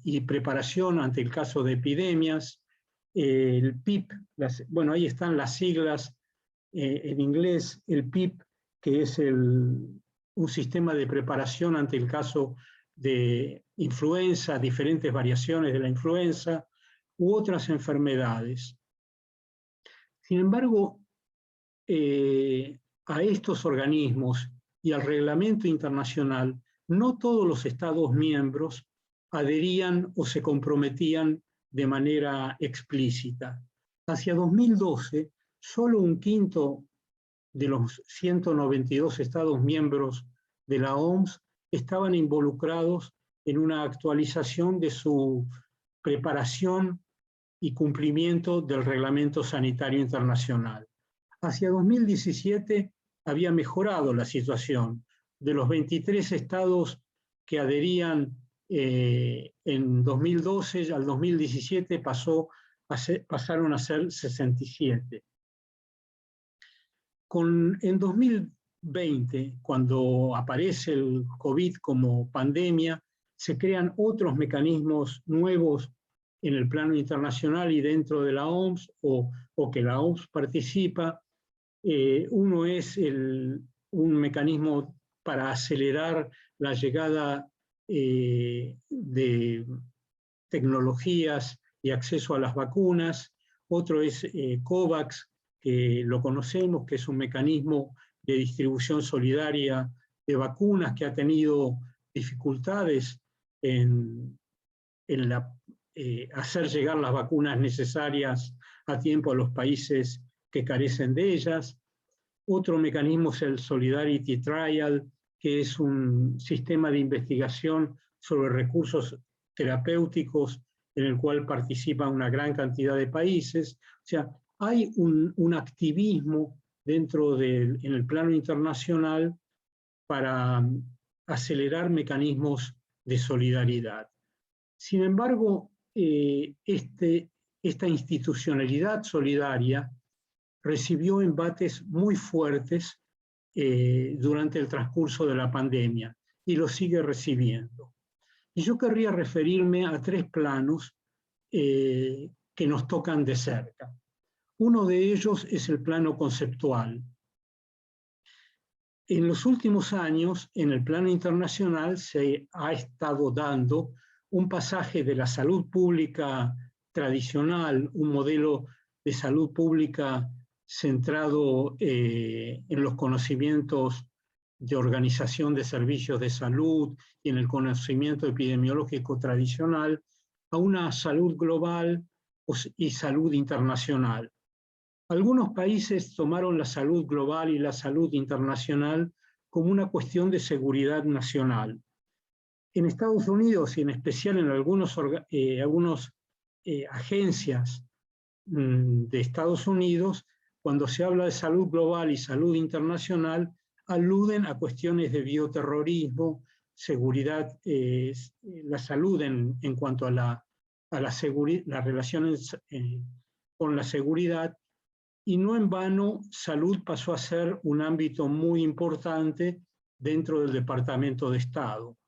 y preparación ante el caso de epidemias, el PIP, bueno, ahí están las siglas en inglés, el PIP, que es un sistema de preparación ante el caso de influenza, diferentes variaciones de la influenza, u otras enfermedades. Sin embargo, a estos organismos y al reglamento internacional, no todos los Estados miembros adherían o se comprometían de manera explícita. Hacia 2012, solo un quinto de los 192 Estados miembros de la OMS estaban involucrados en una actualización de su preparación y cumplimiento del Reglamento Sanitario Internacional. Hacia 2017 había mejorado la situación. De los 23 estados que adherían en 2012, al 2017 pasaron a ser 67. En 2020, cuando aparece el COVID como pandemia, se crean otros mecanismos nuevos en el plano internacional y dentro de la OMS, o que la OMS participa. Uno es un mecanismo para acelerar la llegada de tecnologías y acceso a las vacunas. Otro es COVAX, que lo conocemos, que es un mecanismo de distribución solidaria de vacunas que ha tenido dificultades en hacer llegar las vacunas necesarias a tiempo a los países que carecen de ellas. Otro mecanismo es el Solidarity Trial, que es un sistema de investigación sobre recursos terapéuticos en el cual participa una gran cantidad de países. O sea, hay un activismo en el plano internacional para acelerar mecanismos de solidaridad. Sin embargo, esta institucionalidad solidaria recibió embates muy fuertes durante el transcurso de la pandemia y lo sigue recibiendo. Y yo querría referirme a tres planos que nos tocan de cerca. Uno de ellos es el plano conceptual. En los últimos años, en el plano internacional, se ha estado dando un pasaje de la salud pública tradicional, un modelo de salud pública centrado en los conocimientos de organización de servicios de salud y en el conocimiento epidemiológico tradicional, a una salud global y salud internacional. Algunos países tomaron la salud global y la salud internacional como una cuestión de seguridad nacional. En Estados Unidos y en especial en algunas agencias de Estados Unidos, cuando se habla de salud global y salud internacional, aluden a cuestiones de bioterrorismo, seguridad, la salud en cuanto a las relaciones con la seguridad, y no en vano, salud pasó a ser un ámbito muy importante dentro del Departamento de Estado.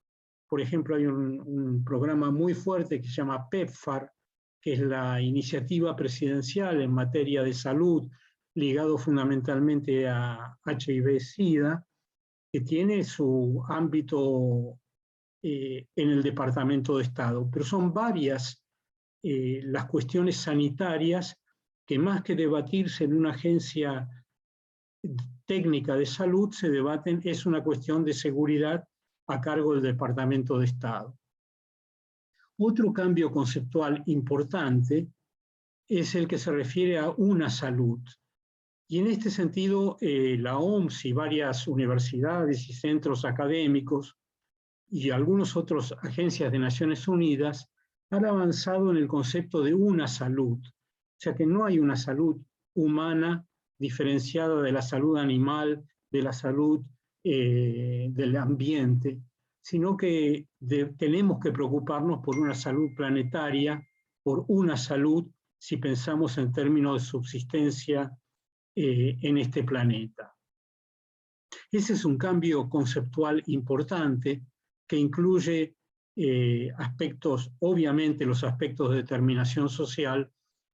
Por ejemplo, hay un programa muy fuerte que se llama PEPFAR, que es la iniciativa presidencial en materia de salud, ligado fundamentalmente a HIV-Sida, que tiene su ámbito en el Departamento de Estado. Pero son varias las cuestiones sanitarias que, más que debatirse en una agencia técnica de salud, se debaten, es una cuestión de seguridad a cargo del Departamento de Estado. Otro cambio conceptual importante es el que se refiere a una salud. Y en este sentido, la OMS y varias universidades y centros académicos y algunas otras agencias de Naciones Unidas han avanzado en el concepto de una salud. O sea que no hay una salud humana diferenciada de la salud animal, de la salud del ambiente, sino que tenemos que preocuparnos por una salud planetaria, por una salud, si pensamos en términos de subsistencia en este planeta. Ese es un cambio conceptual importante que incluye aspectos, obviamente los aspectos de determinación social,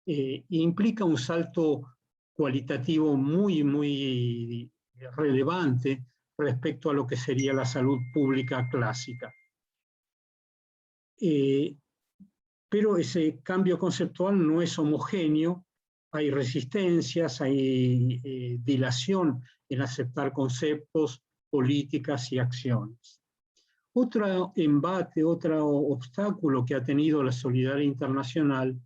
e implica un salto cualitativo muy relevante respecto a lo que sería la salud pública clásica. pero ese cambio conceptual no es homogéneo, hay resistencias, hay dilación en aceptar conceptos, políticas y acciones. Otro embate, otro obstáculo que ha tenido la solidaridad internacional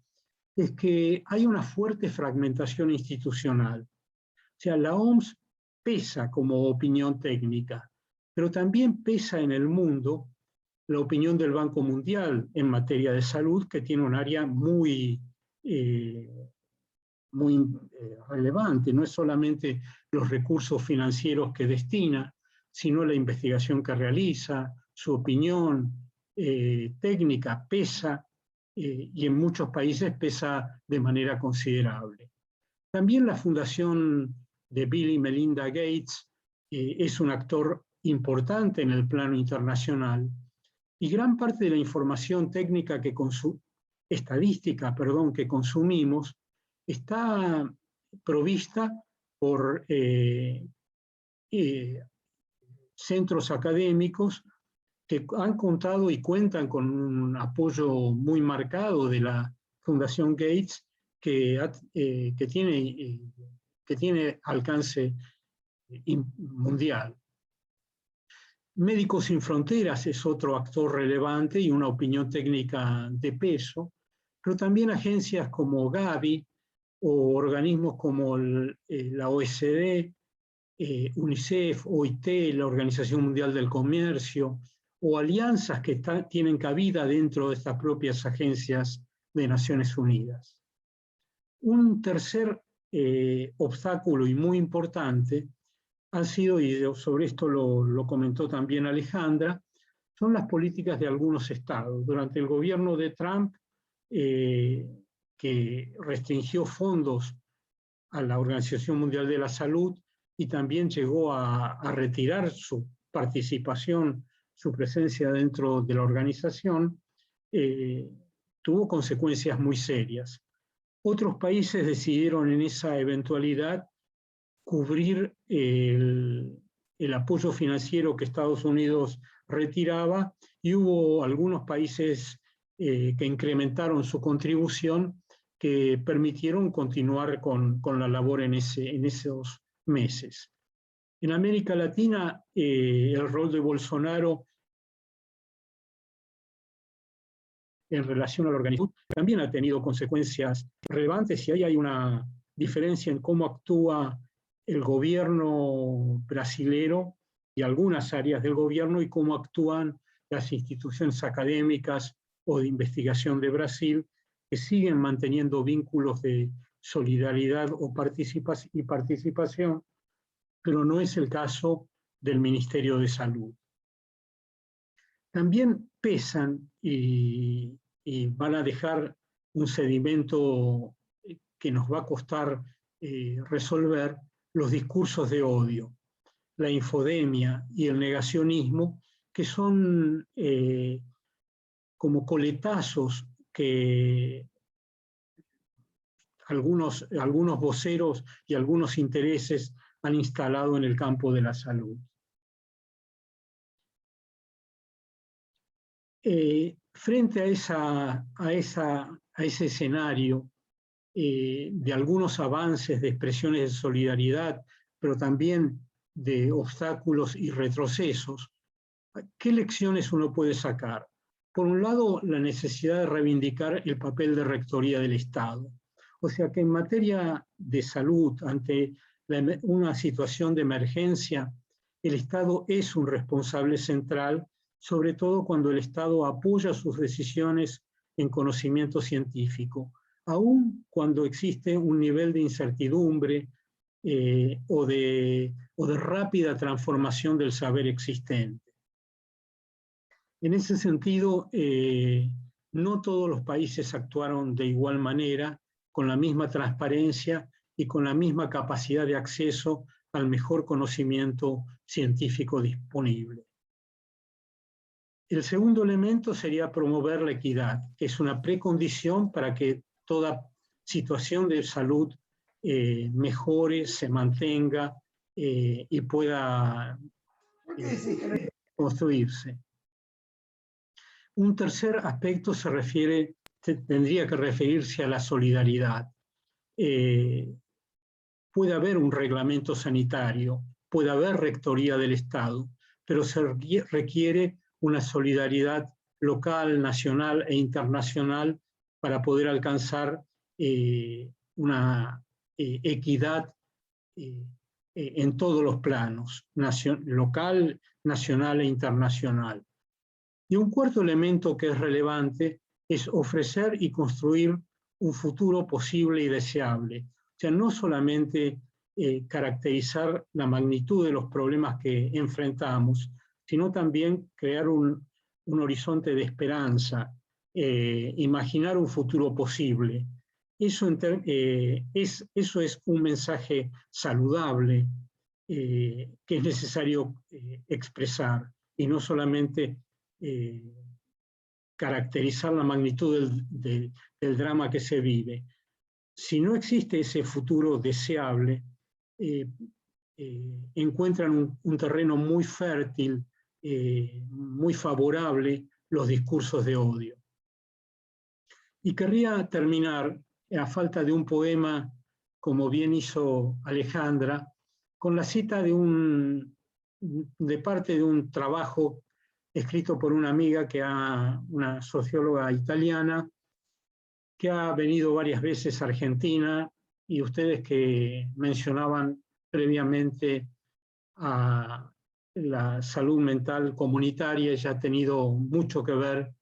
es que hay una fuerte fragmentación institucional. O sea, la OMS pesa como opinión técnica, pero también pesa en el mundo la opinión del Banco Mundial en materia de salud, que tiene un área muy relevante. No es solamente los recursos financieros que destina, sino la investigación que realiza, su opinión técnica pesa, y en muchos países pesa de manera considerable. También la fundación de Bill y Melinda Gates es un actor importante en el plano internacional, y gran parte de la información técnica estadística, que consumimos está provista por centros académicos que han contado y cuentan con un apoyo muy marcado de la Fundación Gates, que tiene alcance mundial. Médicos Sin Fronteras es otro actor relevante y una opinión técnica de peso, pero también agencias como Gavi o organismos como la OSD, UNICEF, OIT, la Organización Mundial del Comercio, o alianzas que tienen cabida dentro de estas propias agencias de Naciones Unidas. Un tercer obstáculo y muy importante han sido, y sobre esto lo comentó también Alejandra, son las políticas de algunos estados. Durante el gobierno de Trump, que restringió fondos a la Organización Mundial de la Salud y también llegó a retirar su participación, su presencia dentro de la organización, tuvo consecuencias muy serias. Otros países decidieron en esa eventualidad cubrir el apoyo financiero que Estados Unidos retiraba, y hubo algunos países que incrementaron su contribución, que permitieron continuar con la labor en esos meses. En América Latina, el rol de Bolsonaro en relación a la organización también ha tenido consecuencias relevantes, y ahí hay una diferencia en cómo actúa el gobierno brasilero y algunas áreas del gobierno, y cómo actúan las instituciones académicas o de investigación de Brasil, que siguen manteniendo vínculos de solidaridad y participación, pero no es el caso del Ministerio de Salud. También pesan y van a dejar un sedimento que nos va a costar resolver, los discursos de odio, la infodemia y el negacionismo, que son como coletazos que algunos voceros y algunos intereses han instalado en el campo de la salud. Frente a ese escenario de algunos avances, de expresiones de solidaridad, pero también de obstáculos y retrocesos, ¿qué lecciones uno puede sacar? Por un lado, la necesidad de reivindicar el papel de rectoría del Estado. O sea que en materia de salud, ante una situación de emergencia, el Estado es un responsable central, sobre todo cuando el Estado apoya sus decisiones en conocimiento científico, aun cuando existe un nivel de incertidumbre o de rápida transformación del saber existente. En ese sentido, no todos los países actuaron de igual manera, con la misma transparencia y con la misma capacidad de acceso al mejor conocimiento científico disponible. El segundo elemento sería promover la equidad, que es una precondición para que toda situación de salud mejore, se mantenga y pueda construirse. Un tercer aspecto se refiere tendría que referirse a la solidaridad. Puede haber un reglamento sanitario, puede haber rectoría del Estado, pero se requiere una solidaridad local, nacional e internacional para poder alcanzar una equidad en todos los planos, local, nacional e internacional. Y un cuarto elemento que es relevante es ofrecer y construir un futuro posible y deseable. O sea, no solamente caracterizar la magnitud de los problemas que enfrentamos, sino también crear un horizonte de esperanza, imaginar un futuro posible. Eso es un mensaje saludable que es necesario expresar, y no solamente caracterizar la magnitud del drama que se vive. Si no existe ese futuro deseable, encuentran un terreno muy fértil, muy favorable los discursos de odio. Y querría terminar, a falta de un poema, como bien hizo Alejandra, con la cita de parte de un trabajo escrito por una amiga, una socióloga italiana, que ha venido varias veces a Argentina, y ustedes que mencionaban previamente a la salud mental comunitaria, ella ha tenido mucho que ver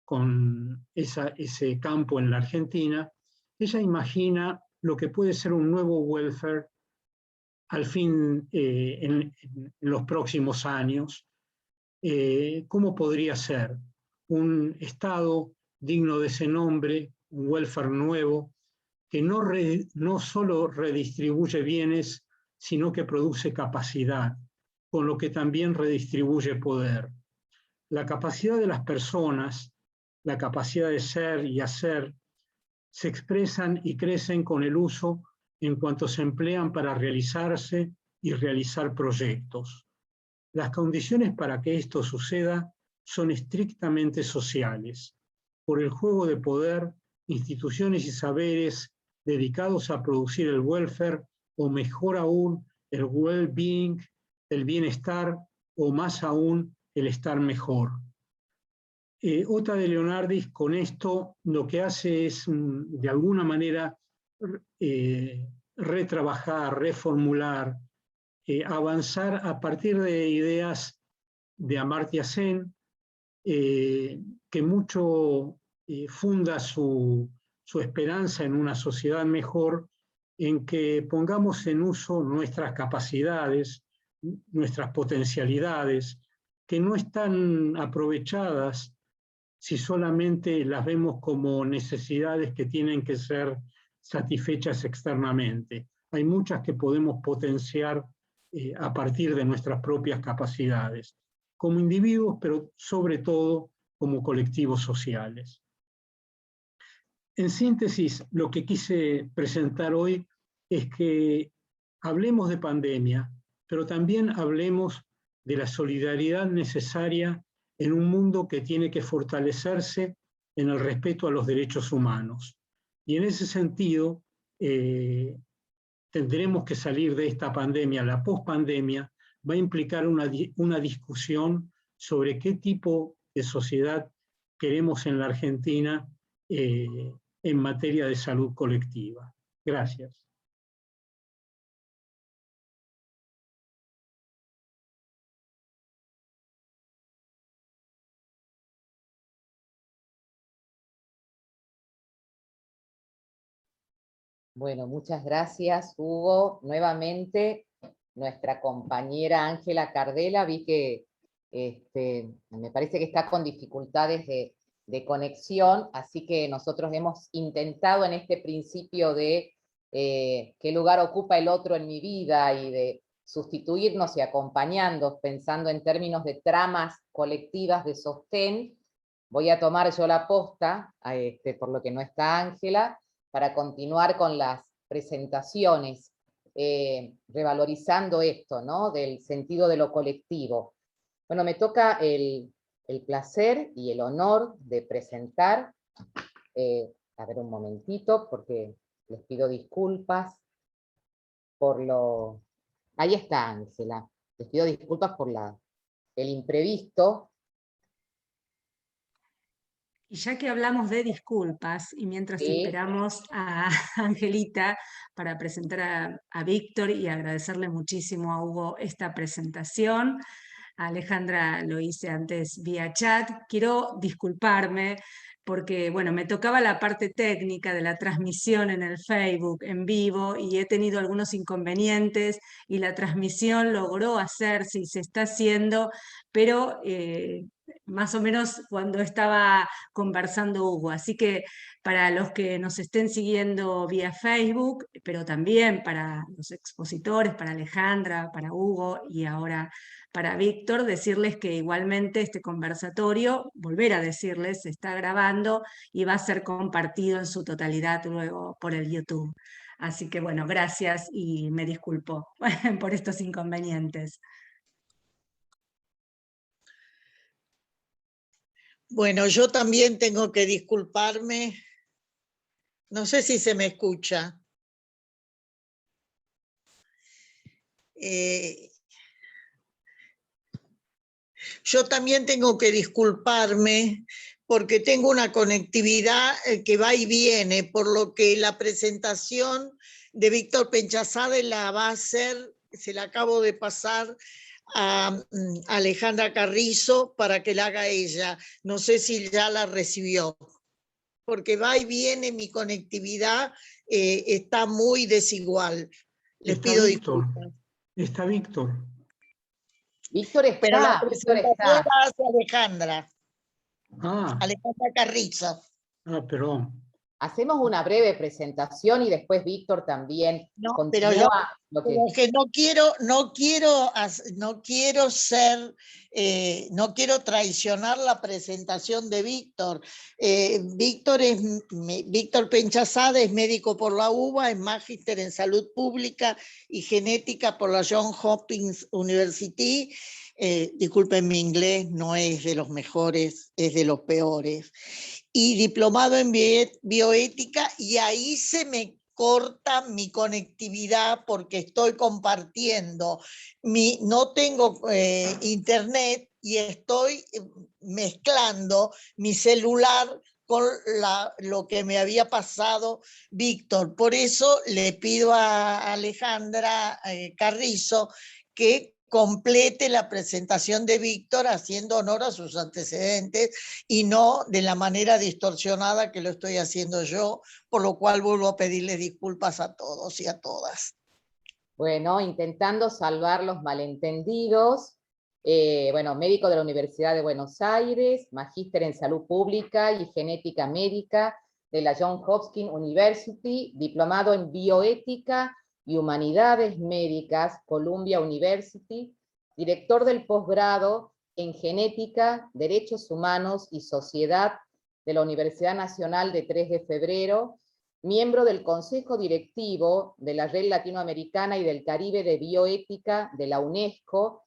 con ese campo en la Argentina. Ella imagina lo que puede ser un nuevo welfare al fin en los próximos años. ¿Cómo podría ser? Un Estado digno de ese nombre, un welfare nuevo, que no solo redistribuye bienes, sino que produce capacidad, con lo que también redistribuye poder. La capacidad de las personas, la capacidad de ser y hacer, se expresan y crecen con el uso en cuanto se emplean para realizarse y realizar proyectos. Las condiciones para que esto suceda son estrictamente sociales. Por el juego de poder, instituciones y saberes dedicados a producir el welfare, o mejor aún, el well-being, el bienestar, o más aún, el estar mejor. Ota de Leonardis con esto lo que hace es, de alguna manera, retrabajar, reformular, avanzar a partir de ideas de Amartya Sen, que mucho funda su esperanza en una sociedad mejor, en que pongamos en uso nuestras capacidades, nuestras potencialidades, que no están aprovechadas si solamente las vemos como necesidades que tienen que ser satisfechas externamente. Hay muchas que podemos potenciar a partir de nuestras propias capacidades, como individuos, pero sobre todo como colectivos sociales. En síntesis, lo que quise presentar hoy es que hablemos de pandemia, pero también hablemos de la solidaridad necesaria en un mundo que tiene que fortalecerse en el respeto a los derechos humanos. Y en ese sentido, tendremos que salir de esta pandemia. La pospandemia va a implicar una discusión sobre qué tipo de sociedad queremos en la Argentina en materia de salud colectiva. Gracias. Bueno, muchas gracias, Hugo. Nuevamente, nuestra compañera Ángela Cardela, vi que me parece que está con dificultades de conexión, así que nosotros hemos intentado en este principio de qué lugar ocupa el otro en mi vida y de sustituirnos y acompañando, pensando en términos de tramas colectivas de sostén. Voy a tomar yo la posta, por lo que no está Ángela, para continuar con las presentaciones, revalorizando esto, ¿no? Del sentido de lo colectivo. Bueno, me toca el placer y el honor de presentar A ver un momentito, porque les pido disculpas por lo... Ahí está, Ángela. Les pido disculpas por el imprevisto. Y ya que hablamos de disculpas, y mientras Sí. esperamos a Angelita para presentar a Víctor y agradecerle muchísimo a Hugo esta presentación, a Alejandra lo hice antes vía chat, quiero disculparme porque, bueno, me tocaba la parte técnica de la transmisión en el Facebook en vivo y he tenido algunos inconvenientes y la transmisión logró hacerse y se está haciendo, pero más o menos cuando estaba conversando Hugo. Así que para los que nos estén siguiendo vía Facebook, pero también para los expositores, para Alejandra, para Hugo y ahora para Víctor, decirles que igualmente este conversatorio, volver a decirles, se está grabando y va a ser compartido en su totalidad luego por el YouTube. Así que bueno, gracias y me disculpo por estos inconvenientes. Bueno, yo también tengo que disculparme. No sé si se me escucha. Yo también tengo que disculparme porque tengo una conectividad que va y viene, por lo que la presentación de Víctor Penchazade la va a hacer, se la acabo de pasar a Alejandra Carrizo para que la haga ella. No sé si ya la recibió, porque va y viene mi conectividad, está muy desigual. Les pido disculpas. Está Víctor. Víctor está. Pero la Víctor presentación está. la hace Alejandra. Ah, Alejandra Carrizo. perdón. Hacemos una breve presentación y después Víctor también No, continúa. pero yo lo que... que no quiero traicionar la presentación de Víctor. Víctor Penchazade es médico por la UBA, es magíster en salud pública y genética por la Johns Hopkins University. Disculpen mi inglés, no es de los mejores, es de los peores. Y diplomado en bioética, y ahí se me corta mi conectividad porque estoy compartiendo. No tengo internet y estoy mezclando mi celular con lo que me había pasado Víctor. Por eso le pido a Alejandra Carrizo que complete la presentación de Víctor haciendo honor a sus antecedentes y no de la manera distorsionada que lo estoy haciendo yo, por lo cual vuelvo a pedirles disculpas a todos y a todas. Bueno, intentando salvar los malentendidos. Bueno, médico de la Universidad de Buenos Aires, magíster en salud pública y genética médica de la Johns Hopkins University, diplomado en bioética y humanidades médicas, Columbia University, director del posgrado en genética, derechos humanos y sociedad de la Universidad Nacional de 3 de Febrero, miembro del Consejo Directivo de la Red Latinoamericana y del Caribe de Bioética de la UNESCO,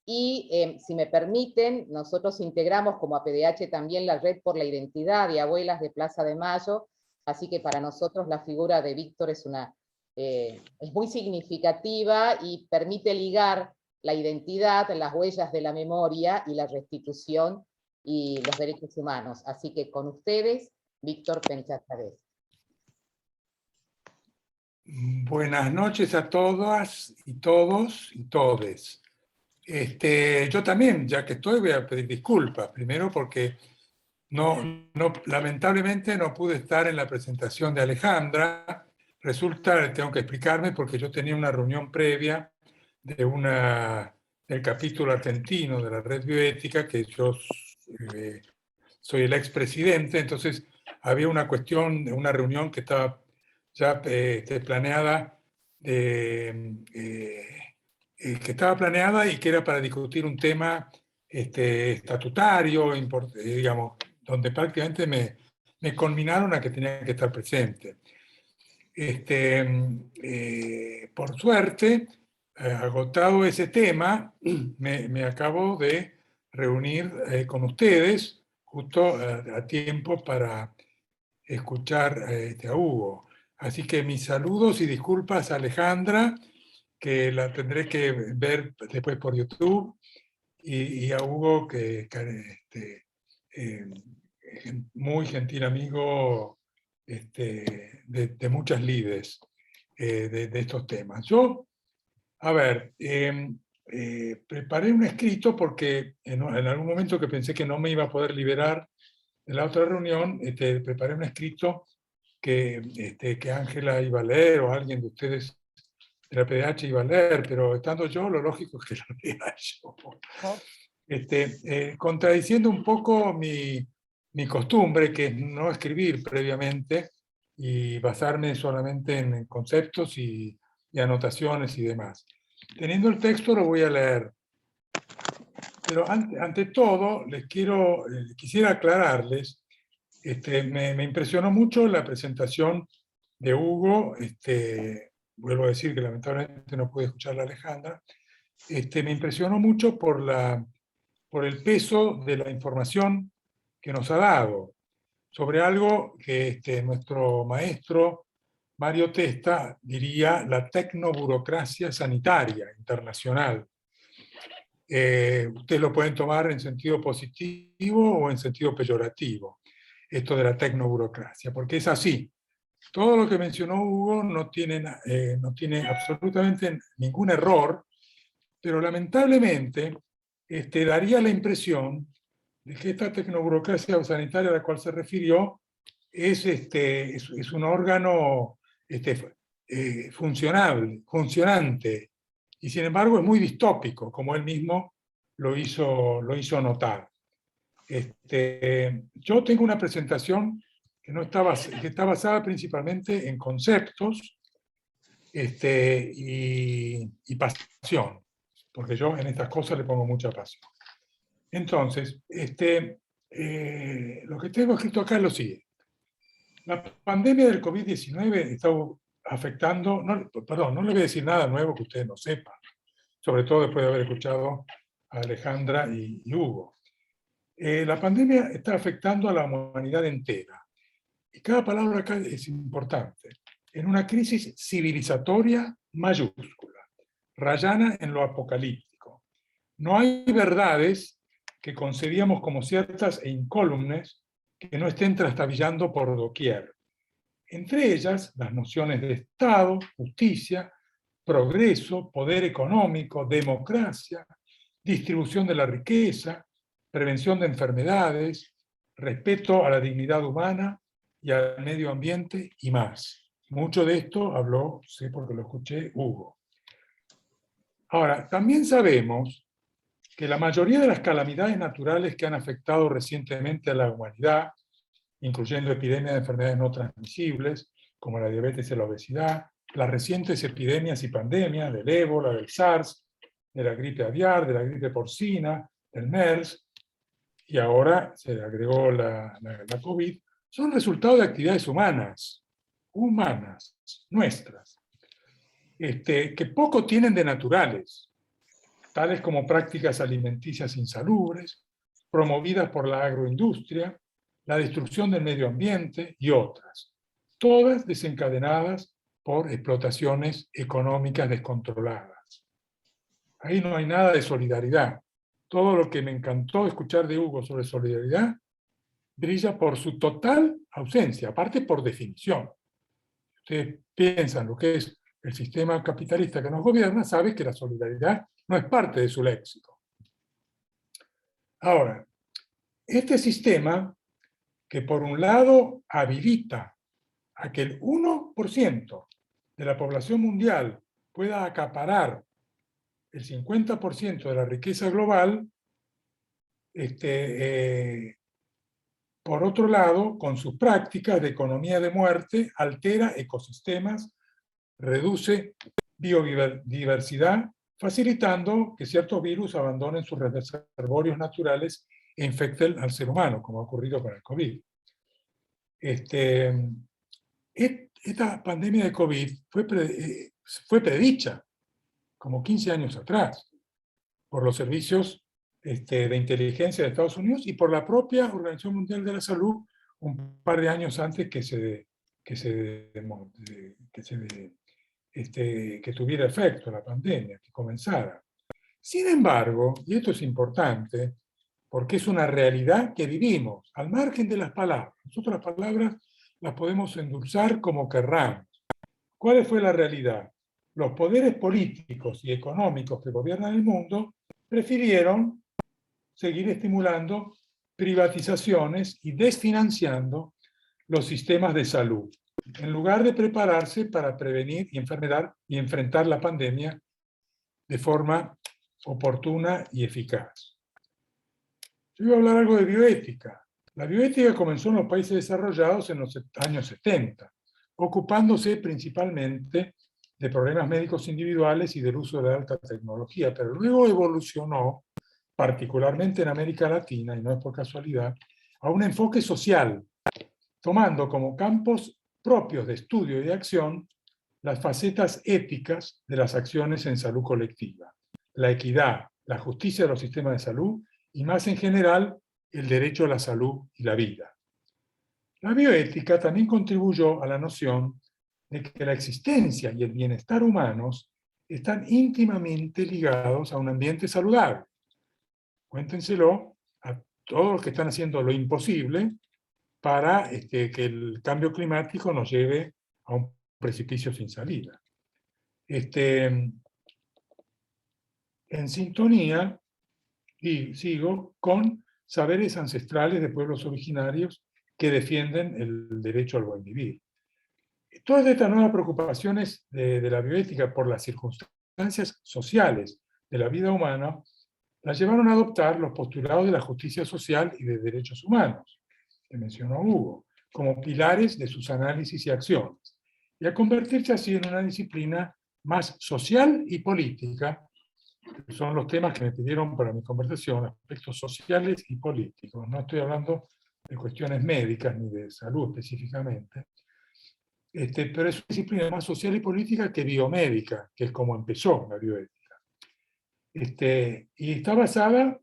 y si me permiten, nosotros integramos como APDH también la Red por la Identidad de Abuelas de Plaza de Mayo, así que para nosotros la figura de Víctor es muy significativa y permite ligar la identidad, las huellas de la memoria y la restitución y los derechos humanos. Así que con ustedes, Víctor Penchazade. Buenas noches a todas y todos y todes. Yo también, ya que estoy, voy a pedir disculpas. Primero porque lamentablemente no pude estar en la presentación de Alejandra. Resulta, tengo que explicarme, porque yo tenía una reunión previa del capítulo argentino de la Red Bioética, que yo soy el expresidente, entonces había una reunión que estaba ya planeada, y que era para discutir un tema estatutario, digamos, donde prácticamente me conminaron a que tenía que estar presente. Por suerte, agotado ese tema, me acabo de reunir con ustedes justo a tiempo para escuchar a Hugo. Así que mis saludos y disculpas a Alejandra, que la tendré que ver después por YouTube, y a Hugo, muy gentil amigo de muchas lides de estos temas. Yo, a ver, preparé un escrito porque en algún momento que pensé que no me iba a poder liberar de la otra reunión, preparé un escrito que Ángela iba a leer, o alguien de ustedes de la PDH iba a leer, pero estando yo, lo lógico es que lo lea yo. Contradiciendo un poco mi costumbre, que es no escribir previamente y basarme solamente en conceptos y anotaciones y demás. Teniendo el texto lo voy a leer. Pero ante todo, quisiera aclararles, me impresionó mucho la presentación de Hugo, vuelvo a decir que lamentablemente no pude escuchar a Alejandra, me impresionó mucho por el peso de la información que nos ha dado sobre algo que nuestro maestro Mario Testa diría la tecnoburocracia sanitaria internacional. Ustedes lo pueden tomar en sentido positivo o en sentido peyorativo, esto de la tecnoburocracia, porque es así. Todo lo que mencionó Hugo no tiene absolutamente ningún error, pero lamentablemente daría la impresión de que esta tecnoburocracia sanitaria a la cual se refirió es un órgano funcionante, y sin embargo es muy distópico, como él mismo lo hizo notar. Yo tengo una presentación que está basada principalmente en conceptos y pasión, porque yo en estas cosas le pongo mucha pasión. Entonces, lo que tengo escrito acá es lo siguiente. La pandemia del COVID-19 está afectando, no le voy a decir nada nuevo que ustedes no sepan, sobre todo después de haber escuchado a Alejandra y Hugo. La pandemia está afectando a la humanidad entera. Y cada palabra acá es importante. En una crisis civilizatoria mayúscula, rayana en lo apocalíptico. No hay verdades que concebíamos como ciertas e incólumes que no estén trastabillando por doquier. Entre ellas, las nociones de Estado, justicia, progreso, poder económico, democracia, distribución de la riqueza, prevención de enfermedades, respeto a la dignidad humana y al medio ambiente y más. Mucho de esto habló, sé porque lo escuché, Hugo. Ahora, también sabemos que la mayoría de las calamidades naturales que han afectado recientemente a la humanidad, incluyendo epidemias de enfermedades no transmisibles, como la diabetes y la obesidad, las recientes epidemias y pandemias del ébola, del SARS, de la gripe aviar, de la gripe porcina, del MERS, y ahora se agregó la COVID, son resultado de actividades humanas, nuestras, que poco tienen de naturales, tales como prácticas alimenticias insalubres, promovidas por la agroindustria, la destrucción del medio ambiente y otras, todas desencadenadas por explotaciones económicas descontroladas. Ahí no hay nada de solidaridad. Todo lo que me encantó escuchar de Hugo sobre solidaridad brilla por su total ausencia, aparte por definición. Ustedes piensan lo que es el sistema capitalista que nos gobierna, sabe que la solidaridad no es parte de su léxico. Ahora, este sistema que por un lado habilita a que el 1% de la población mundial pueda acaparar el 50% de la riqueza global, por otro lado, con sus prácticas de economía de muerte, altera ecosistemas, reduce biodiversidad, facilitando que ciertos virus abandonen sus reservorios naturales e infecten al ser humano, como ha ocurrido con el COVID. Esta pandemia de COVID fue predicha como 15 años atrás por los servicios de inteligencia de Estados Unidos y por la propia Organización Mundial de la Salud un par de años antes que tuviera efecto la pandemia, que comenzara. Sin embargo, y esto es importante, porque es una realidad que vivimos, al margen de las palabras. Nosotros las palabras las podemos endulzar como querramos. ¿Cuál fue la realidad? Los poderes políticos y económicos que gobiernan el mundo prefirieron seguir estimulando privatizaciones y desfinanciando los sistemas de salud, en lugar de prepararse para prevenir y enfrentar la pandemia de forma oportuna y eficaz. Yo voy a hablar algo de bioética. La bioética comenzó en los países desarrollados en los años 70, ocupándose principalmente de problemas médicos individuales y del uso de la alta tecnología, pero luego evolucionó, particularmente en América Latina, y no es por casualidad, a un enfoque social, tomando como campos propios de estudio y de acción las facetas éticas de las acciones en salud colectiva, la equidad, la justicia de los sistemas de salud y, más en general, el derecho a la salud y la vida. La bioética también contribuyó a la noción de que la existencia y el bienestar humanos están íntimamente ligados a un ambiente saludable. Cuéntenselo a todos los que están haciendo lo imposible para que el cambio climático nos lleve a un precipicio sin salida. En sintonía, y sigo, con saberes ancestrales de pueblos originarios que defienden el derecho al buen vivir. Todas estas nuevas preocupaciones de la bioética por las circunstancias sociales de la vida humana las llevaron a adoptar los postulados de la justicia social y de derechos humanos, que mencionó Hugo, como pilares de sus análisis y acciones, y a convertirse así en una disciplina más social y política, que son los temas que me pidieron para mi conversación, aspectos sociales y políticos. No estoy hablando de cuestiones médicas ni de salud específicamente, pero es una disciplina más social y política que biomédica, que es como empezó la bioética. Y está basada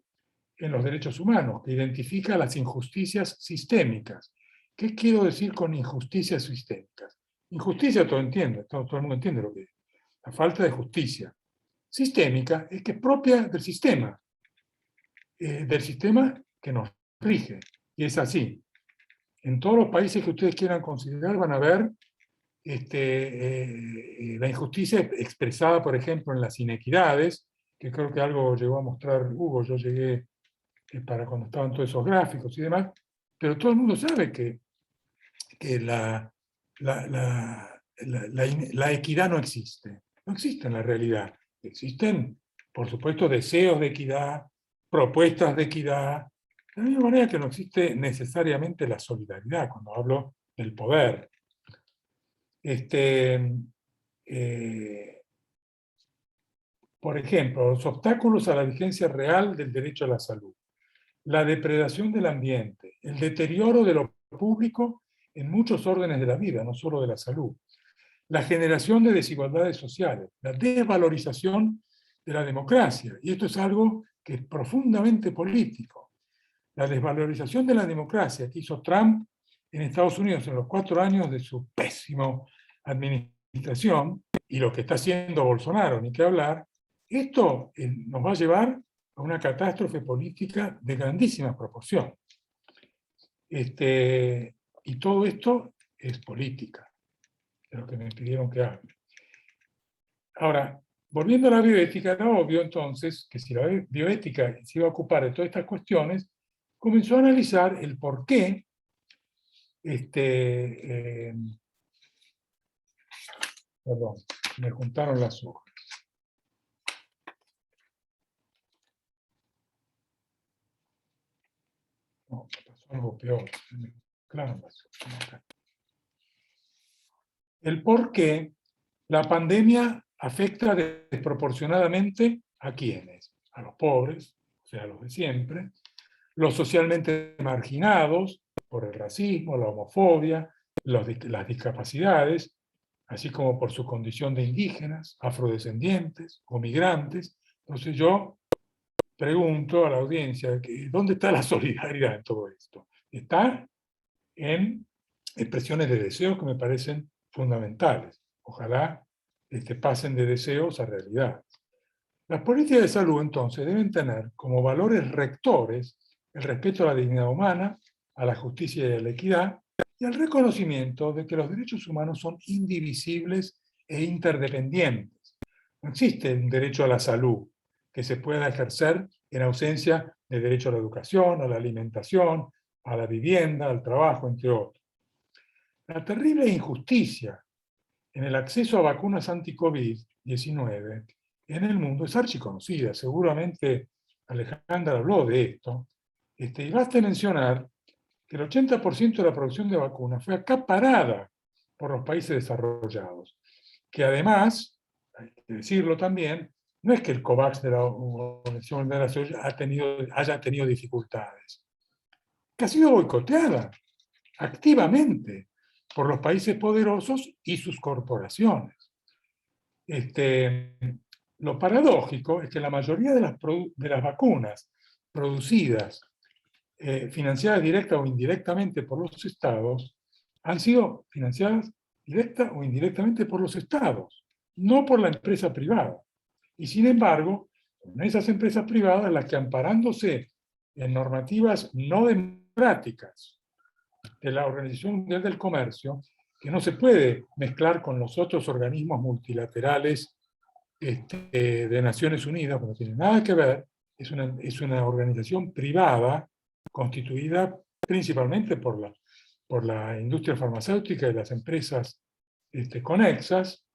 en los derechos humanos, que identifica las injusticias sistémicas. ¿Qué quiero decir con injusticias sistémicas? Injusticia todo entiende, todo el mundo entiende lo que es. La falta de justicia. Sistémica es que es propia del sistema que nos rige. Y es así. En todos los países que ustedes quieran considerar van a ver la injusticia expresada, por ejemplo, en las inequidades, que creo que algo llegó a mostrar Hugo, yo llegué para cuando estaban todos esos gráficos y demás, pero todo el mundo sabe que la equidad no existe en la realidad. Existen, por supuesto, deseos de equidad, propuestas de equidad, de la misma manera que no existe necesariamente la solidaridad cuando hablo del poder. Por ejemplo, los obstáculos a la vigencia real del derecho a la salud, la depredación del ambiente, el deterioro de lo público en muchos órdenes de la vida, no solo de la salud, la generación de desigualdades sociales, la desvalorización de la democracia, y esto es algo que es profundamente político. La desvalorización de la democracia que hizo Trump en Estados Unidos en los 4 años de su pésima administración, y lo que está haciendo Bolsonaro, ni qué hablar, esto nos va a llevar a una catástrofe política de grandísimas proporciones. Y todo esto es política, de lo que me pidieron que hable. Ahora, volviendo a la bioética, era obvio entonces que si la bioética se iba a ocupar de todas estas cuestiones, comenzó a analizar el por qué perdón, me juntaron las hojas. No, pasó algo peor. Claro, el por qué la pandemia afecta desproporcionadamente a quiénes, a los pobres, o sea, a los de siempre, los socialmente marginados por el racismo, la homofobia, las discapacidades, así como por su condición de indígenas, afrodescendientes o migrantes. Entonces yo pregunto a la audiencia, ¿dónde está la solidaridad en todo esto? ¿Está en expresiones de deseos que me parecen fundamentales. Ojalá pasen de deseos a realidad. Las políticas de salud, entonces, deben tener como valores rectores el respeto a la dignidad humana, a la justicia y a la equidad, y al reconocimiento de que los derechos humanos son indivisibles e interdependientes. No existe un derecho a la salud que se pueda ejercer en ausencia del derecho a la educación, a la alimentación, a la vivienda, al trabajo, entre otros. La terrible injusticia en el acceso a vacunas anti-COVID-19 en el mundo es archiconocida. Seguramente Alejandra habló de esto. Y basta mencionar que el 80% de la producción de vacunas fue acaparada por los países desarrollados, que además, hay que decirlo también, no es que el COVAX de la Organización Mundial de la Salud haya tenido dificultades, que ha sido boicoteada activamente por los países poderosos y sus corporaciones. Lo paradójico es que la mayoría de las vacunas producidas, financiadas directa o indirectamente por los estados, han sido financiadas directa o indirectamente por los estados, no por la empresa privada. Y sin embargo, son esas empresas privadas las que, amparándose en normativas no democráticas de la Organización Mundial del Comercio, que no se puede mezclar con los otros organismos multilaterales de Naciones Unidas, porque no tiene nada que ver, es una organización privada constituida principalmente por la industria farmacéutica y las empresas conexas,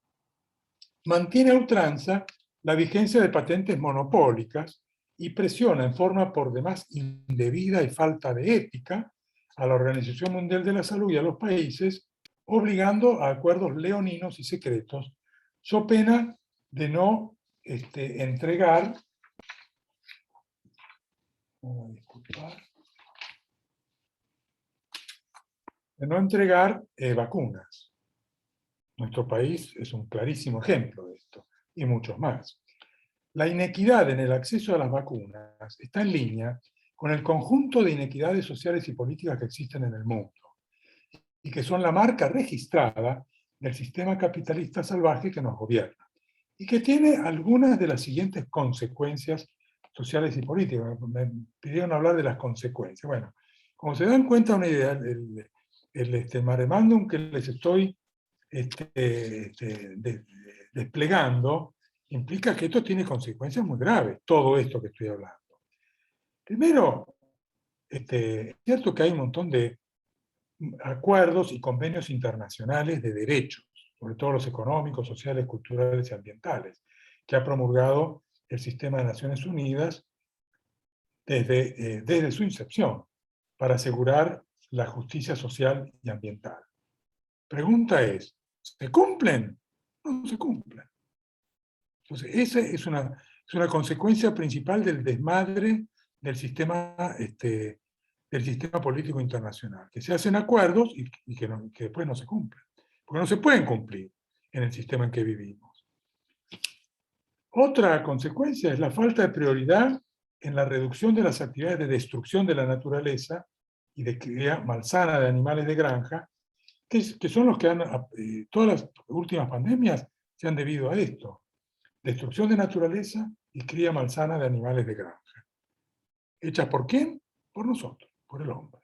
mantiene a ultranza la vigencia de patentes monopólicas y presiona en forma por demás indebida y falta de ética a la Organización Mundial de la Salud y a los países, obligando a acuerdos leoninos y secretos, so pena de no entregar vacunas. Nuestro país es un clarísimo ejemplo de esto, y muchos más. La inequidad en el acceso a las vacunas está en línea con el conjunto de inequidades sociales y políticas que existen en el mundo, y que son la marca registrada del sistema capitalista salvaje que nos gobierna, y que tiene algunas de las siguientes consecuencias sociales y políticas. Me pidieron hablar de las consecuencias. Bueno, como se dan cuenta, una idea, el maremándum que les estoy desplegando implica que esto tiene consecuencias muy graves, todo esto que estoy hablando. Primero, es cierto que hay un montón de acuerdos y convenios internacionales de derechos, sobre todo los económicos, sociales, culturales y ambientales, que ha promulgado el sistema de Naciones Unidas desde su incepción, para asegurar la justicia social y ambiental. Pregunta es, ¿se cumplen? No se cumplen. Entonces, esa es una consecuencia principal del desmadre del sistema político internacional, que se hacen acuerdos y que después no se cumplen, porque no se pueden cumplir en el sistema en que vivimos. Otra consecuencia es la falta de prioridad en la reducción de las actividades de destrucción de la naturaleza y de cría malsana de animales de granja, que son los que todas las últimas pandemias se han debido a esto. Destrucción de naturaleza y cría malsana de animales de granja. ¿Hechas por quién? Por nosotros, por el hombre.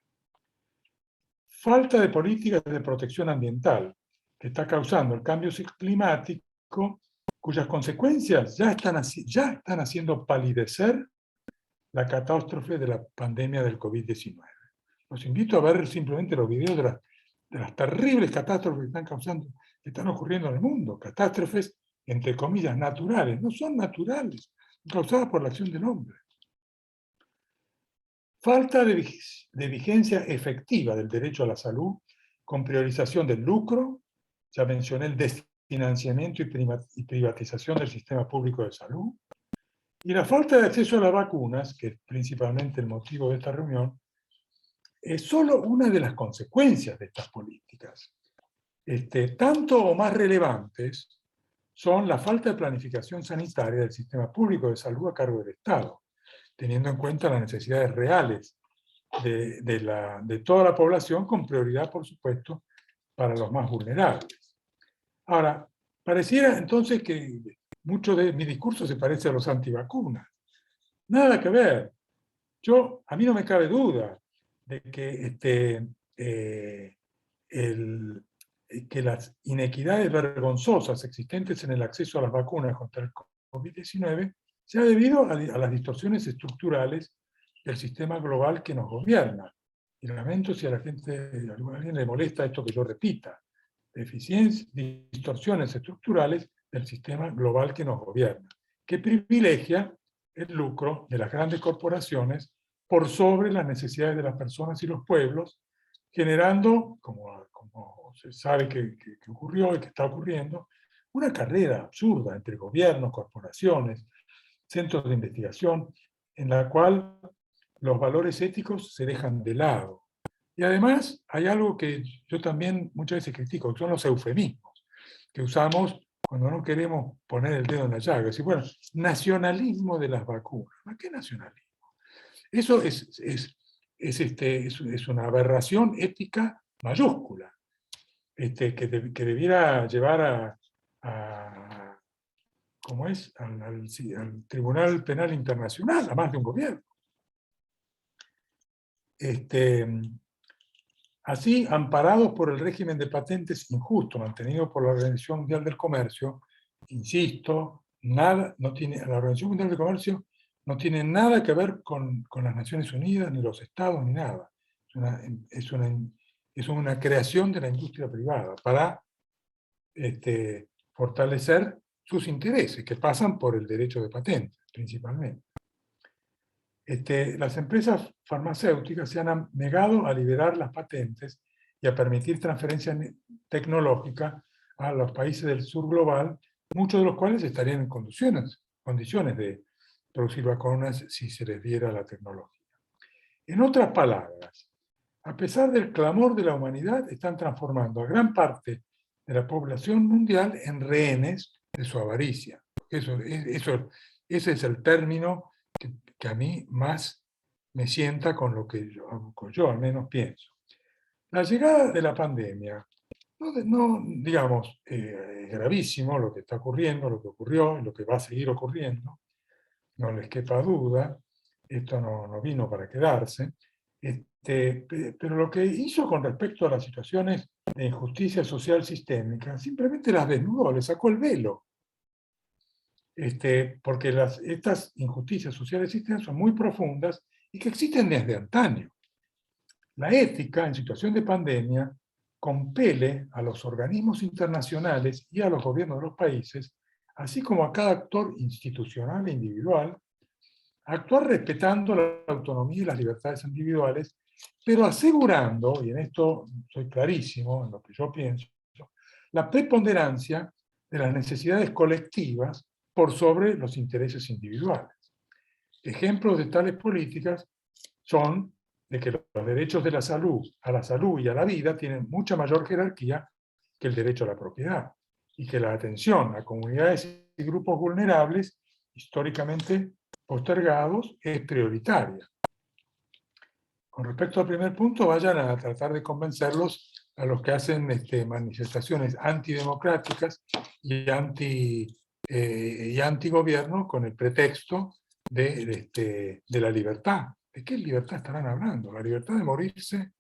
Falta de políticas de protección ambiental, que está causando el cambio climático, cuyas consecuencias ya están haciendo palidecer la catástrofe de la pandemia del COVID-19. Los invito a ver simplemente los videos de las terribles catástrofes que están ocurriendo en el mundo. Catástrofes, entre comillas, naturales. No son naturales, causadas por la acción del hombre. Falta de vigencia efectiva del derecho a la salud, con priorización del lucro, ya mencioné el desfinanciamiento y privatización del sistema público de salud, y la falta de acceso a las vacunas, que es principalmente el motivo de esta reunión, es solo una de las consecuencias de estas políticas. Tanto o más relevantes son la falta de planificación sanitaria del sistema público de salud a cargo del Estado, teniendo en cuenta las necesidades reales de toda la población, con prioridad, por supuesto, para los más vulnerables. Ahora, pareciera entonces que mucho de mi discurso se parece a los antivacunas. Nada que ver. A mí no me cabe duda de que, que las inequidades vergonzosas existentes en el acceso a las vacunas contra el COVID-19 se ha debido a las distorsiones estructurales del sistema global que nos gobierna. Y lamento si a alguien le molesta esto que yo repita. Distorsiones estructurales del sistema global que nos gobierna, que privilegia el lucro de las grandes corporaciones por sobre las necesidades de las personas y los pueblos, generando, como se sabe que ocurrió y que está ocurriendo, una carrera absurda entre gobiernos, corporaciones, centros de investigación, en la cual los valores éticos se dejan de lado. Y además hay algo que yo también muchas veces critico, que son los eufemismos que usamos cuando no queremos poner el dedo en la llaga. Es decir, bueno, nacionalismo de las vacunas. ¿A qué nacionalismo? Eso es una aberración ética mayúscula, que debiera llevar ¿cómo es? Al Tribunal Penal Internacional, a más de un gobierno. Así, amparados por el régimen de patentes injusto mantenido por la Organización Mundial del Comercio, insisto, la Organización Mundial del Comercio no tiene nada que ver con las Naciones Unidas, ni los Estados, ni nada. Es una creación de la industria privada para fortalecer sus intereses, que pasan por el derecho de patente, principalmente. Las empresas farmacéuticas se han negado a liberar las patentes y a permitir transferencia tecnológica a los países del sur global, muchos de los cuales estarían en condiciones de producir vacunas si se les diera la tecnología. En otras palabras, a pesar del clamor de la humanidad, están transformando a gran parte de la población mundial en rehenes de su avaricia. Ese es el término que a mí más me sienta con lo que yo al menos pienso. La llegada de la pandemia, digamos, es gravísimo lo que está ocurriendo, lo que ocurrió y lo que va a seguir ocurriendo, no les quepa duda, esto no vino para quedarse, pero lo que hizo con respecto a las situaciones de injusticia social sistémica, simplemente las desnudó, le sacó el velo. Porque estas injusticias sociales sistémicas son muy profundas y que existen desde antaño. La ética en situación de pandemia compele a los organismos internacionales y a los gobiernos de los países, así como a cada actor institucional e individual, a actuar respetando la autonomía y las libertades individuales, pero asegurando, y en esto soy clarísimo en lo que yo pienso, la preponderancia de las necesidades colectivas por sobre los intereses individuales. Ejemplos de tales políticas son de que los derechos de la salud, a la salud y a la vida tienen mucha mayor jerarquía que el derecho a la propiedad, y que la atención a comunidades y grupos vulnerables, históricamente postergados, es prioritaria. Con respecto al primer punto, vayan a tratar de convencerlos a los que hacen manifestaciones antidemocráticas y antigobierno con el pretexto de la libertad. ¿De qué libertad estarán hablando? La libertad de morirse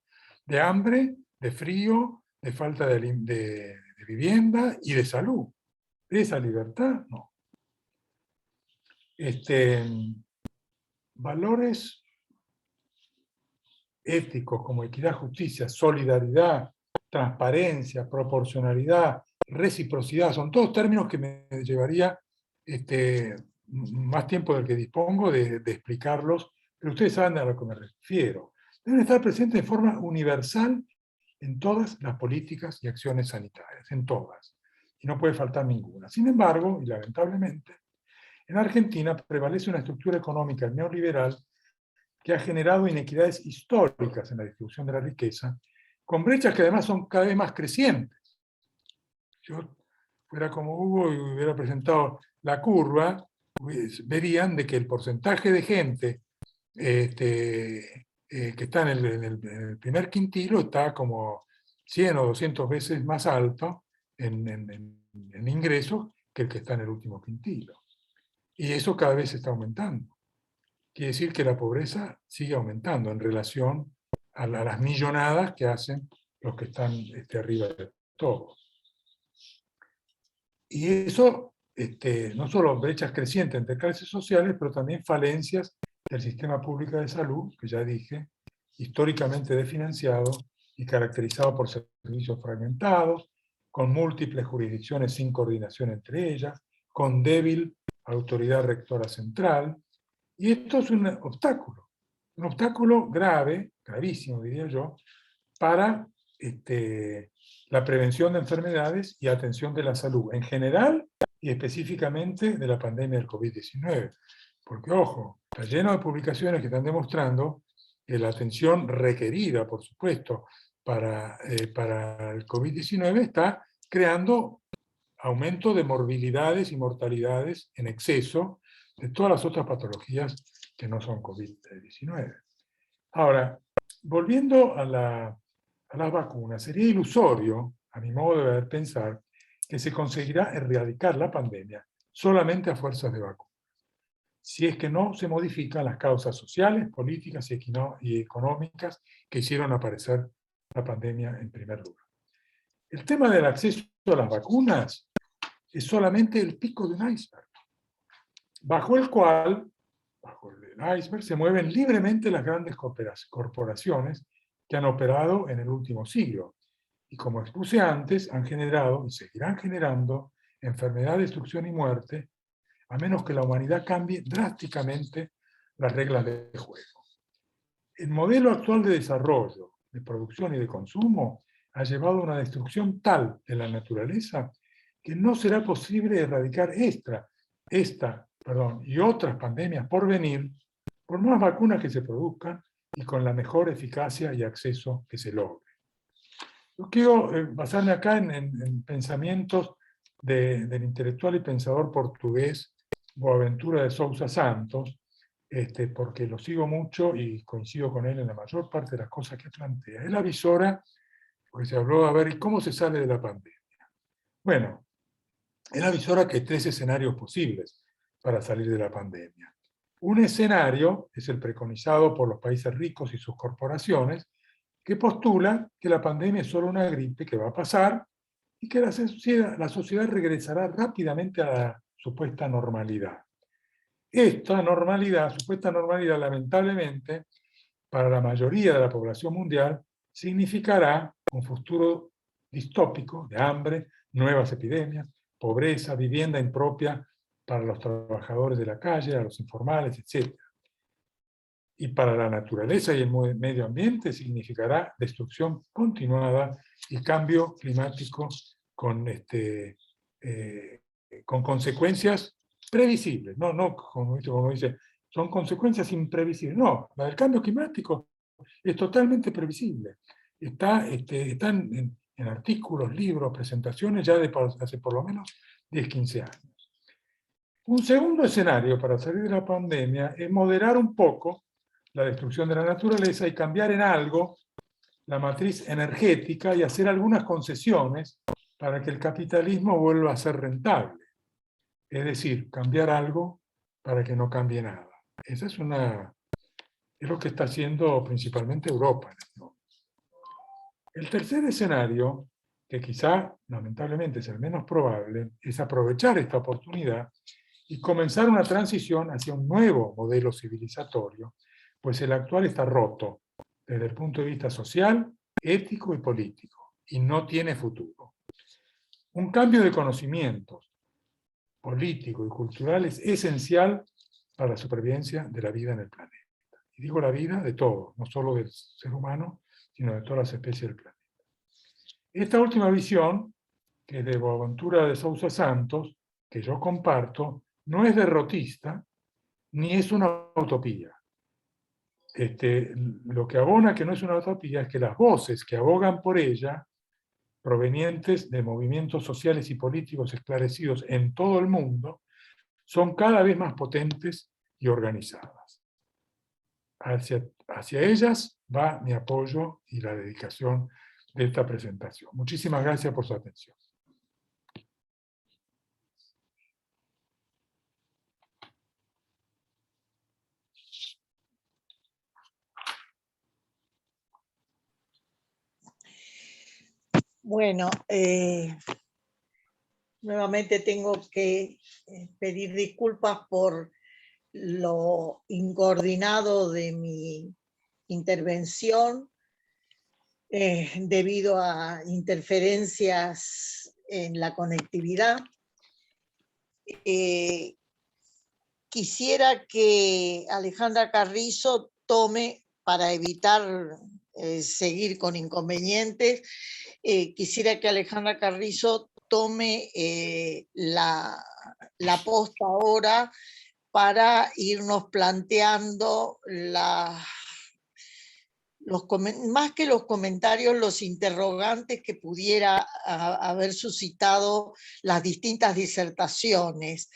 de hambre, de frío, de falta de vivienda y de salud. ¿Esa libertad? No. Valores éticos como equidad, justicia, solidaridad, transparencia, proporcionalidad, reciprocidad, son todos términos que me llevaría más tiempo del que dispongo de explicarlos, pero ustedes saben a lo que me refiero. Deben estar presentes de forma universal en todas las políticas y acciones sanitarias, en todas, y no puede faltar ninguna. Sin embargo, y lamentablemente, en Argentina prevalece una estructura económica neoliberal que ha generado inequidades históricas en la distribución de la riqueza, con brechas que además son cada vez más crecientes. Si yo fuera como Hugo y hubiera presentado la curva, pues verían de que el porcentaje de gente que está en el primer quintilo, está como 100 o 200 veces más alto en ingresos que el que está en el último quintilo. Y eso cada vez está aumentando. Quiere decir que la pobreza sigue aumentando en relación a las millonadas que hacen los que están arriba de todo. Y eso, no solo brechas crecientes entre clases sociales, pero también falencias del sistema público de salud, que ya dije, históricamente desfinanciado y caracterizado por servicios fragmentados, con múltiples jurisdicciones sin coordinación entre ellas, con débil autoridad rectora central. Y esto es un obstáculo grave, gravísimo diría yo, para la prevención de enfermedades y atención de la salud en general y específicamente de la pandemia del COVID-19. Porque, ojo, está lleno de publicaciones que están demostrando que la atención requerida, por supuesto, para el COVID-19 está creando aumento de morbilidades y mortalidades en exceso de todas las otras patologías que no son COVID-19. Ahora, volviendo a las vacunas, sería ilusorio, a mi modo de ver, pensar que se conseguirá erradicar la pandemia solamente a fuerzas de vacunas, si es que no se modifican las causas sociales, políticas y económicas que hicieron aparecer la pandemia en primer lugar. El tema del acceso a las vacunas es solamente el pico de un iceberg, bajo el cual, bajo el iceberg, se mueven libremente las grandes corporaciones que han operado en el último siglo, y como expuse antes, han generado y seguirán generando enfermedad, destrucción y muerte, a menos que la humanidad cambie drásticamente las reglas de juego. El modelo actual de desarrollo, de producción y de consumo ha llevado a una destrucción tal de la naturaleza que no será posible erradicar esta y otras pandemias por venir, por más vacunas que se produzcan y con la mejor eficacia y acceso que se logre. Yo quiero basarme acá en pensamientos del intelectual y pensador portugués Boaventura de Sousa Santos, porque lo sigo mucho y coincido con él en la mayor parte de las cosas que plantea. Él avisora, porque se habló, a ver, ¿y cómo se sale de la pandemia? Bueno, él avisora que hay 3 escenarios posibles para salir de la pandemia. Un escenario es el preconizado por los países ricos y sus corporaciones, que postula que la pandemia es solo una gripe que va a pasar y que la sociedad regresará rápidamente a la supuesta normalidad. Esta supuesta normalidad, lamentablemente, para la mayoría de la población mundial, significará un futuro distópico de hambre, nuevas epidemias, pobreza, vivienda impropia para los trabajadores de la calle, a los informales, etc. Y para la naturaleza y el medio ambiente significará destrucción continuada y cambio climático con consecuencias previsibles. No como dice, son consecuencias imprevisibles. No, la del cambio climático es totalmente previsible. Está en artículos, libros, presentaciones ya de hace por lo menos 10, 15 años. Un segundo escenario para salir de la pandemia es moderar un poco la destrucción de la naturaleza y cambiar en algo la matriz energética y hacer algunas concesiones para que el capitalismo vuelva a ser rentable. Es decir, cambiar algo para que no cambie nada. Esa es lo que está haciendo principalmente Europa. El tercer escenario, que quizá lamentablemente es el menos probable, es aprovechar esta oportunidad y comenzar una transición hacia un nuevo modelo civilizatorio, pues el actual está roto desde el punto de vista social, ético y político, y no tiene futuro. Un cambio de conocimientos político y cultural es esencial para la supervivencia de la vida en el planeta. Y digo la vida de todos, no solo del ser humano, sino de todas las especies del planeta. Esta última visión, que es de Boaventura de Sousa Santos, que yo comparto, no es derrotista, ni es una utopía. Lo que abona que no es una utopía es que las voces que abogan por ella, provenientes de movimientos sociales y políticos esclarecidos en todo el mundo, son cada vez más potentes y organizadas. hacia ellas va mi apoyo y la dedicación de esta presentación. Muchísimas gracias por su atención. Bueno, nuevamente tengo que pedir disculpas por lo incoordinado de mi intervención debido a interferencias en la conectividad. Quisiera que Alejandra Carrizo tome, para evitar seguir con inconvenientes, quisiera que Alejandra Carrizo tome la posta ahora para irnos planteando más que los comentarios, los interrogantes que pudiera haber suscitado las distintas disertaciones.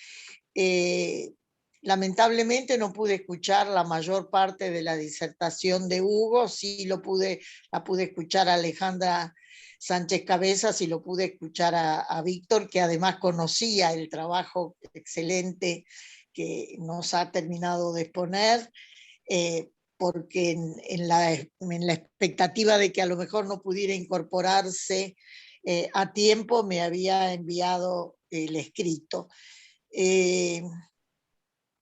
Lamentablemente no pude escuchar la mayor parte de la disertación de Hugo, sí la pude escuchar a Alejandra Sánchez Cabezas y lo pude escuchar a Víctor, que además conocía el trabajo excelente que nos ha terminado de exponer, porque en la expectativa de que a lo mejor no pudiera incorporarse a tiempo, me había enviado el escrito.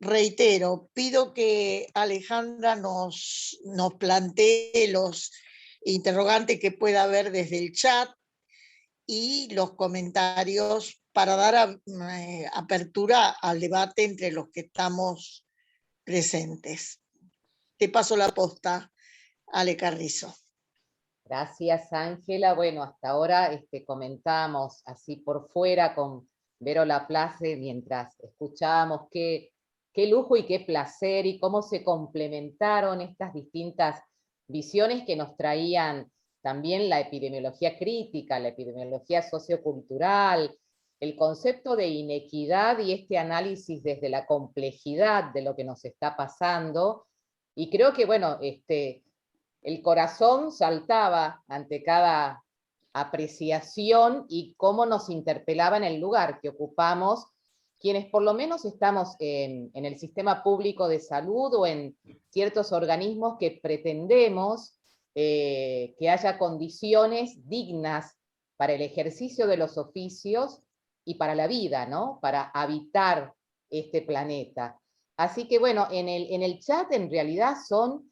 Reitero, pido que Alejandra nos plantee los interrogantes que pueda haber desde el chat y los comentarios para dar apertura al debate entre los que estamos presentes. Te paso la posta, Ale Carrizo. Gracias, Ángela. Bueno, hasta ahora comentamos así por fuera con Vero Laplace mientras escuchábamos qué lujo y qué placer y cómo se complementaron estas distintas visiones que nos traían también la epidemiología crítica, la epidemiología sociocultural, el concepto de inequidad y este análisis desde la complejidad de lo que nos está pasando. Y creo que, bueno, el corazón saltaba ante cada apreciación y cómo nos interpelaba en el lugar que ocupamos, quienes por lo menos estamos en el sistema público de salud o en ciertos organismos que pretendemos que haya condiciones dignas para el ejercicio de los oficios y para la vida, ¿no? Para habitar este planeta. Así que bueno, en el chat en realidad son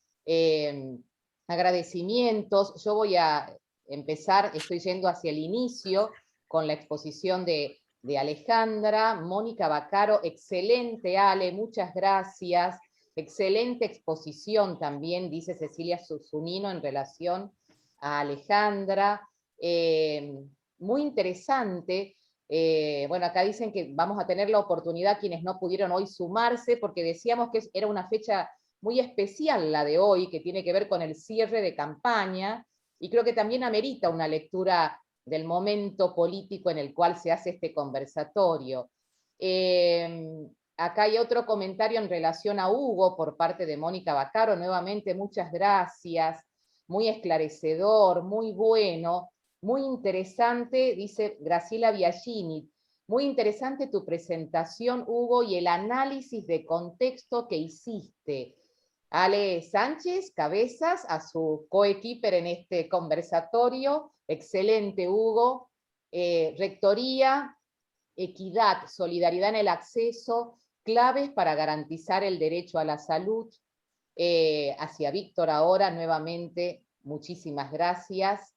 agradecimientos. Yo voy a empezar, estoy yendo hacia el inicio con la exposición de Alejandra. Mónica Baccaro, excelente Ale, muchas gracias. Excelente exposición también, dice Cecilia Zunino en relación a Alejandra. Muy interesante. Bueno, acá dicen que vamos a tener la oportunidad quienes no pudieron hoy sumarse, porque decíamos que era una fecha muy especial la de hoy, que tiene que ver con el cierre de campaña, y creo que también amerita una lectura del momento político en el cual se hace este conversatorio. Acá hay otro comentario en relación a Hugo por parte de Mónica Baccaro. Nuevamente, muchas gracias. Muy esclarecedor, muy bueno, muy interesante, dice Graciela Biagini. Muy interesante tu presentación, Hugo, y el análisis de contexto que hiciste. Ale Sánchez Cabezas, a su coequiper en este conversatorio. Excelente, Hugo. Rectoría, equidad, solidaridad en el acceso, claves para garantizar el derecho a la salud. Hacia Víctor ahora, nuevamente, muchísimas gracias.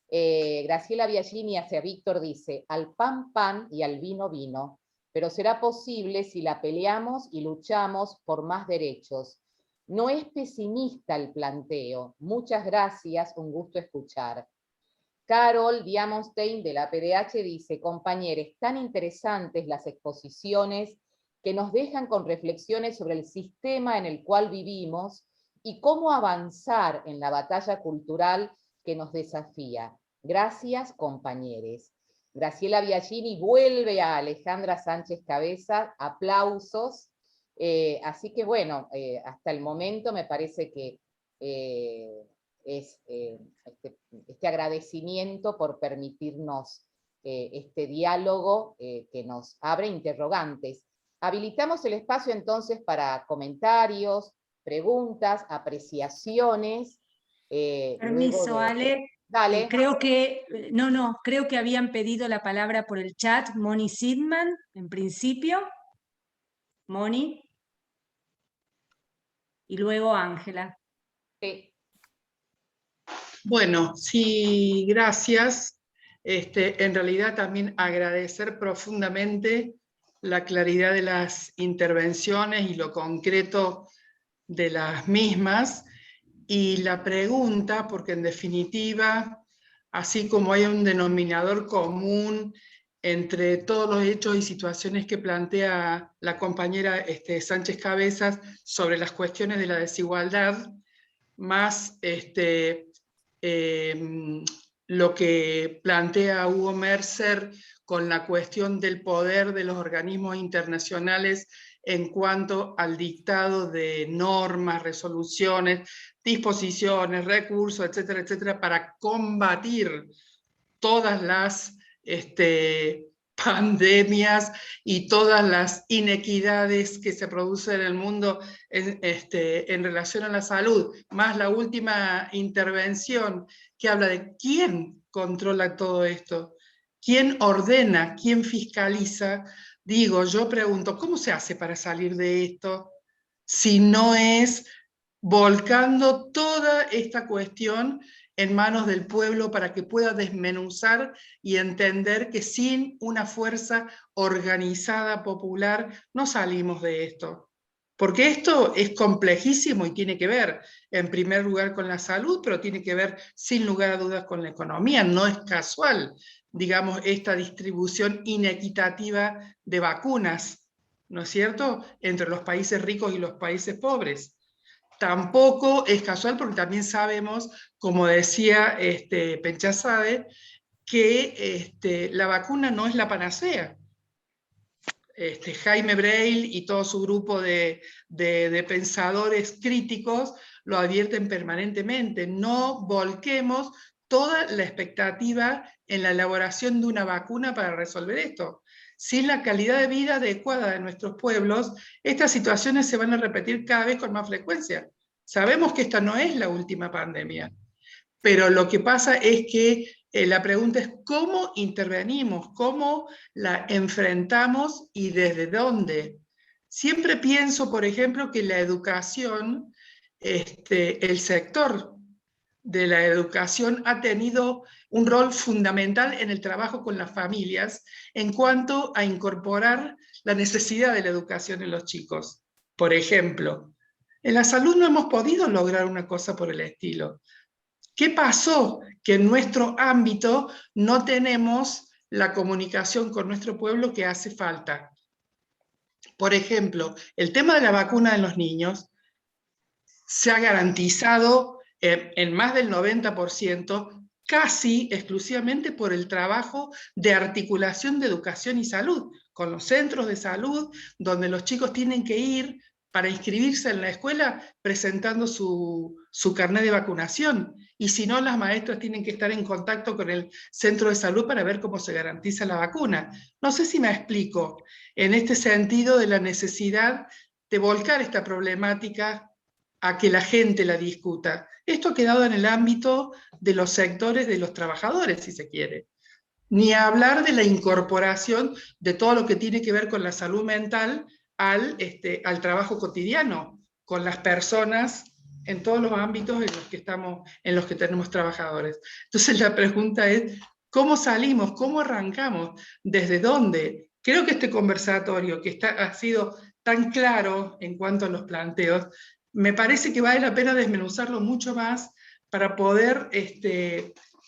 Graciela Biagini hacia Víctor dice, al pan pan y al vino vino, pero será posible si la peleamos y luchamos por más derechos. No es pesimista el planteo. Muchas gracias, un gusto escuchar. Carol Diamonstein de la PDH dice, compañeros, tan interesantes las exposiciones que nos dejan con reflexiones sobre el sistema en el cual vivimos y cómo avanzar en la batalla cultural que nos desafía. Gracias, compañeros. Graciela Biagini vuelve a Alejandra Sánchez Cabezas, aplausos. Así que bueno, hasta el momento me parece que este agradecimiento por permitirnos este diálogo que nos abre interrogantes. Habilitamos el espacio entonces para comentarios, preguntas, apreciaciones. Permiso, Ale. Dale. Creo que, creo que habían pedido la palabra por el chat Moni Sidman, en principio. Moni. Y luego Ángela. Sí. Bueno, sí, gracias. En realidad también agradecer profundamente la claridad de las intervenciones y lo concreto de las mismas. Y la pregunta, porque en definitiva, así como hay un denominador común entre todos los hechos y situaciones que plantea la compañera Sánchez Cabezas sobre las cuestiones de la desigualdad, más lo que plantea Hugo Mercer con la cuestión del poder de los organismos internacionales en cuanto al dictado de normas, resoluciones, disposiciones, recursos, etcétera, etcétera, para combatir todas las pandemias y todas las inequidades que se producen en el mundo en relación a la salud, más la última intervención que habla de quién controla todo esto, quién ordena, quién fiscaliza. Digo, yo pregunto, ¿cómo se hace para salir de esto si no es volcando toda esta cuestión en manos del pueblo para que pueda desmenuzar y entender que sin una fuerza organizada, popular, no salimos de esto? Porque esto es complejísimo y tiene que ver, en primer lugar, con la salud, pero tiene que ver, sin lugar a dudas, con la economía. No es casual, digamos, esta distribución inequitativa de vacunas, ¿no es cierto?, entre los países ricos y los países pobres. Tampoco es casual porque también sabemos, como decía Penchasade, que la vacuna no es la panacea. Jaime Breil y todo su grupo de pensadores críticos lo advierten permanentemente. No volquemos toda la expectativa en la elaboración de una vacuna para resolver esto. Sin la calidad de vida adecuada de nuestros pueblos, estas situaciones se van a repetir cada vez con más frecuencia. Sabemos que esta no es la última pandemia, pero lo que pasa es que la pregunta es cómo intervenimos, cómo la enfrentamos y desde dónde. Siempre pienso, por ejemplo, que la educación, el sector de la educación ha tenido un rol fundamental en el trabajo con las familias en cuanto a incorporar la necesidad de la educación en los chicos. Por ejemplo, en la salud no hemos podido lograr una cosa por el estilo. ¿Qué pasó? Que en nuestro ámbito no tenemos la comunicación con nuestro pueblo que hace falta. Por ejemplo, el tema de la vacuna de los niños se ha garantizado en más del 90%, casi exclusivamente por el trabajo de articulación de educación y salud, con los centros de salud, donde los chicos tienen que ir para inscribirse en la escuela presentando su carnet de vacunación. Y si no, las maestras tienen que estar en contacto con el centro de salud para ver cómo se garantiza la vacuna. No sé si me explico en este sentido de la necesidad de volcar esta problemática a que la gente la discuta. Esto ha quedado en el ámbito de los sectores de los trabajadores, si se quiere. Ni hablar de la incorporación de todo lo que tiene que ver con la salud mental al trabajo cotidiano, con las personas en todos los ámbitos en los que tenemos trabajadores. Entonces la pregunta es, ¿cómo salimos? ¿Cómo arrancamos? ¿Desde dónde? Creo que este conversatorio, que ha sido tan claro en cuanto a los planteos, me parece que vale la pena desmenuzarlo mucho más para poder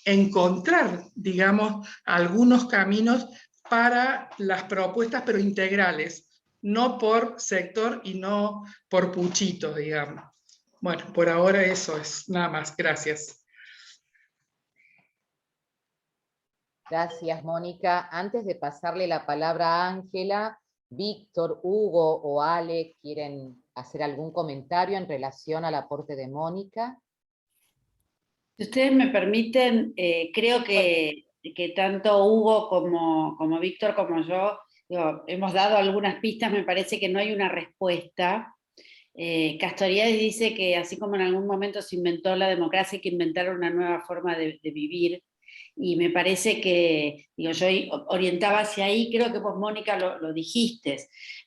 encontrar, digamos, algunos caminos para las propuestas, pero integrales, no por sector y no por puchitos, digamos. Bueno, por ahora eso es, nada más. Gracias. Gracias, Mónica. Antes de pasarle la palabra a Ángela, Víctor, Hugo o Ale quieren hacer algún comentario en relación al aporte de Mónica. Si ustedes me permiten, creo que tanto Hugo como Víctor como yo hemos dado algunas pistas, me parece que no hay una respuesta. Castoriadis dice que así como en algún momento se inventó la democracia, hay que inventar una nueva forma de vivir. Y me parece que, yo orientaba hacia ahí, creo que vos, Mónica, lo dijiste.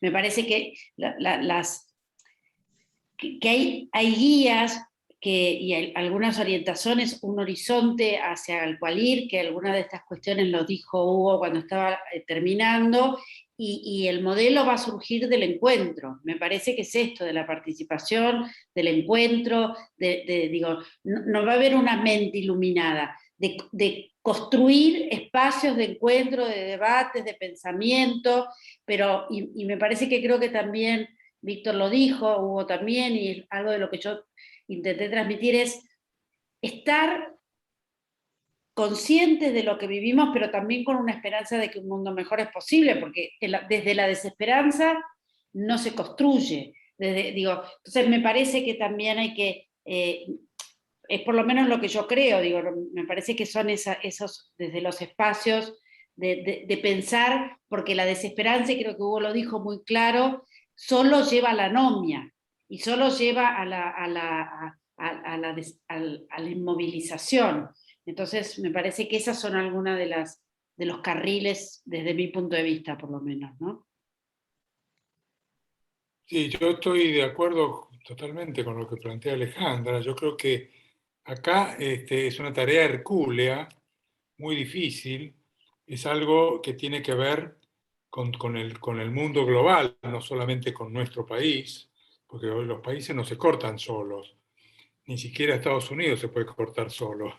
Me parece que, que hay guías y hay algunas orientaciones, un horizonte hacia el cual ir, que algunas de estas cuestiones lo dijo Hugo cuando estaba terminando, y el modelo va a surgir del encuentro. Me parece que es esto, de la participación, del encuentro, digo, no va a haber una mente iluminada, de construir espacios de encuentro, de debates, de pensamiento, pero, y me parece que creo que también Víctor lo dijo, Hugo también, y algo de lo que yo intenté transmitir es estar conscientes de lo que vivimos, pero también con una esperanza de que un mundo mejor es posible, porque desde la desesperanza no se construye. Entonces me parece que también hay que, es por lo menos lo que yo creo, me parece que son esos desde los espacios de pensar, porque la desesperanza, y creo que Hugo lo dijo muy claro, solo lleva a la anomia, y solo lleva a la inmovilización. Entonces, me parece que esas son algunas de los carriles, desde mi punto de vista, por lo menos, ¿no? Sí, yo estoy de acuerdo totalmente con lo que plantea Alejandra. Yo creo que acá es una tarea hercúlea, muy difícil. Es algo que tiene que ver con el mundo global, no solamente con nuestro país, porque hoy los países no se cortan solos. Ni siquiera Estados Unidos se puede cortar solo.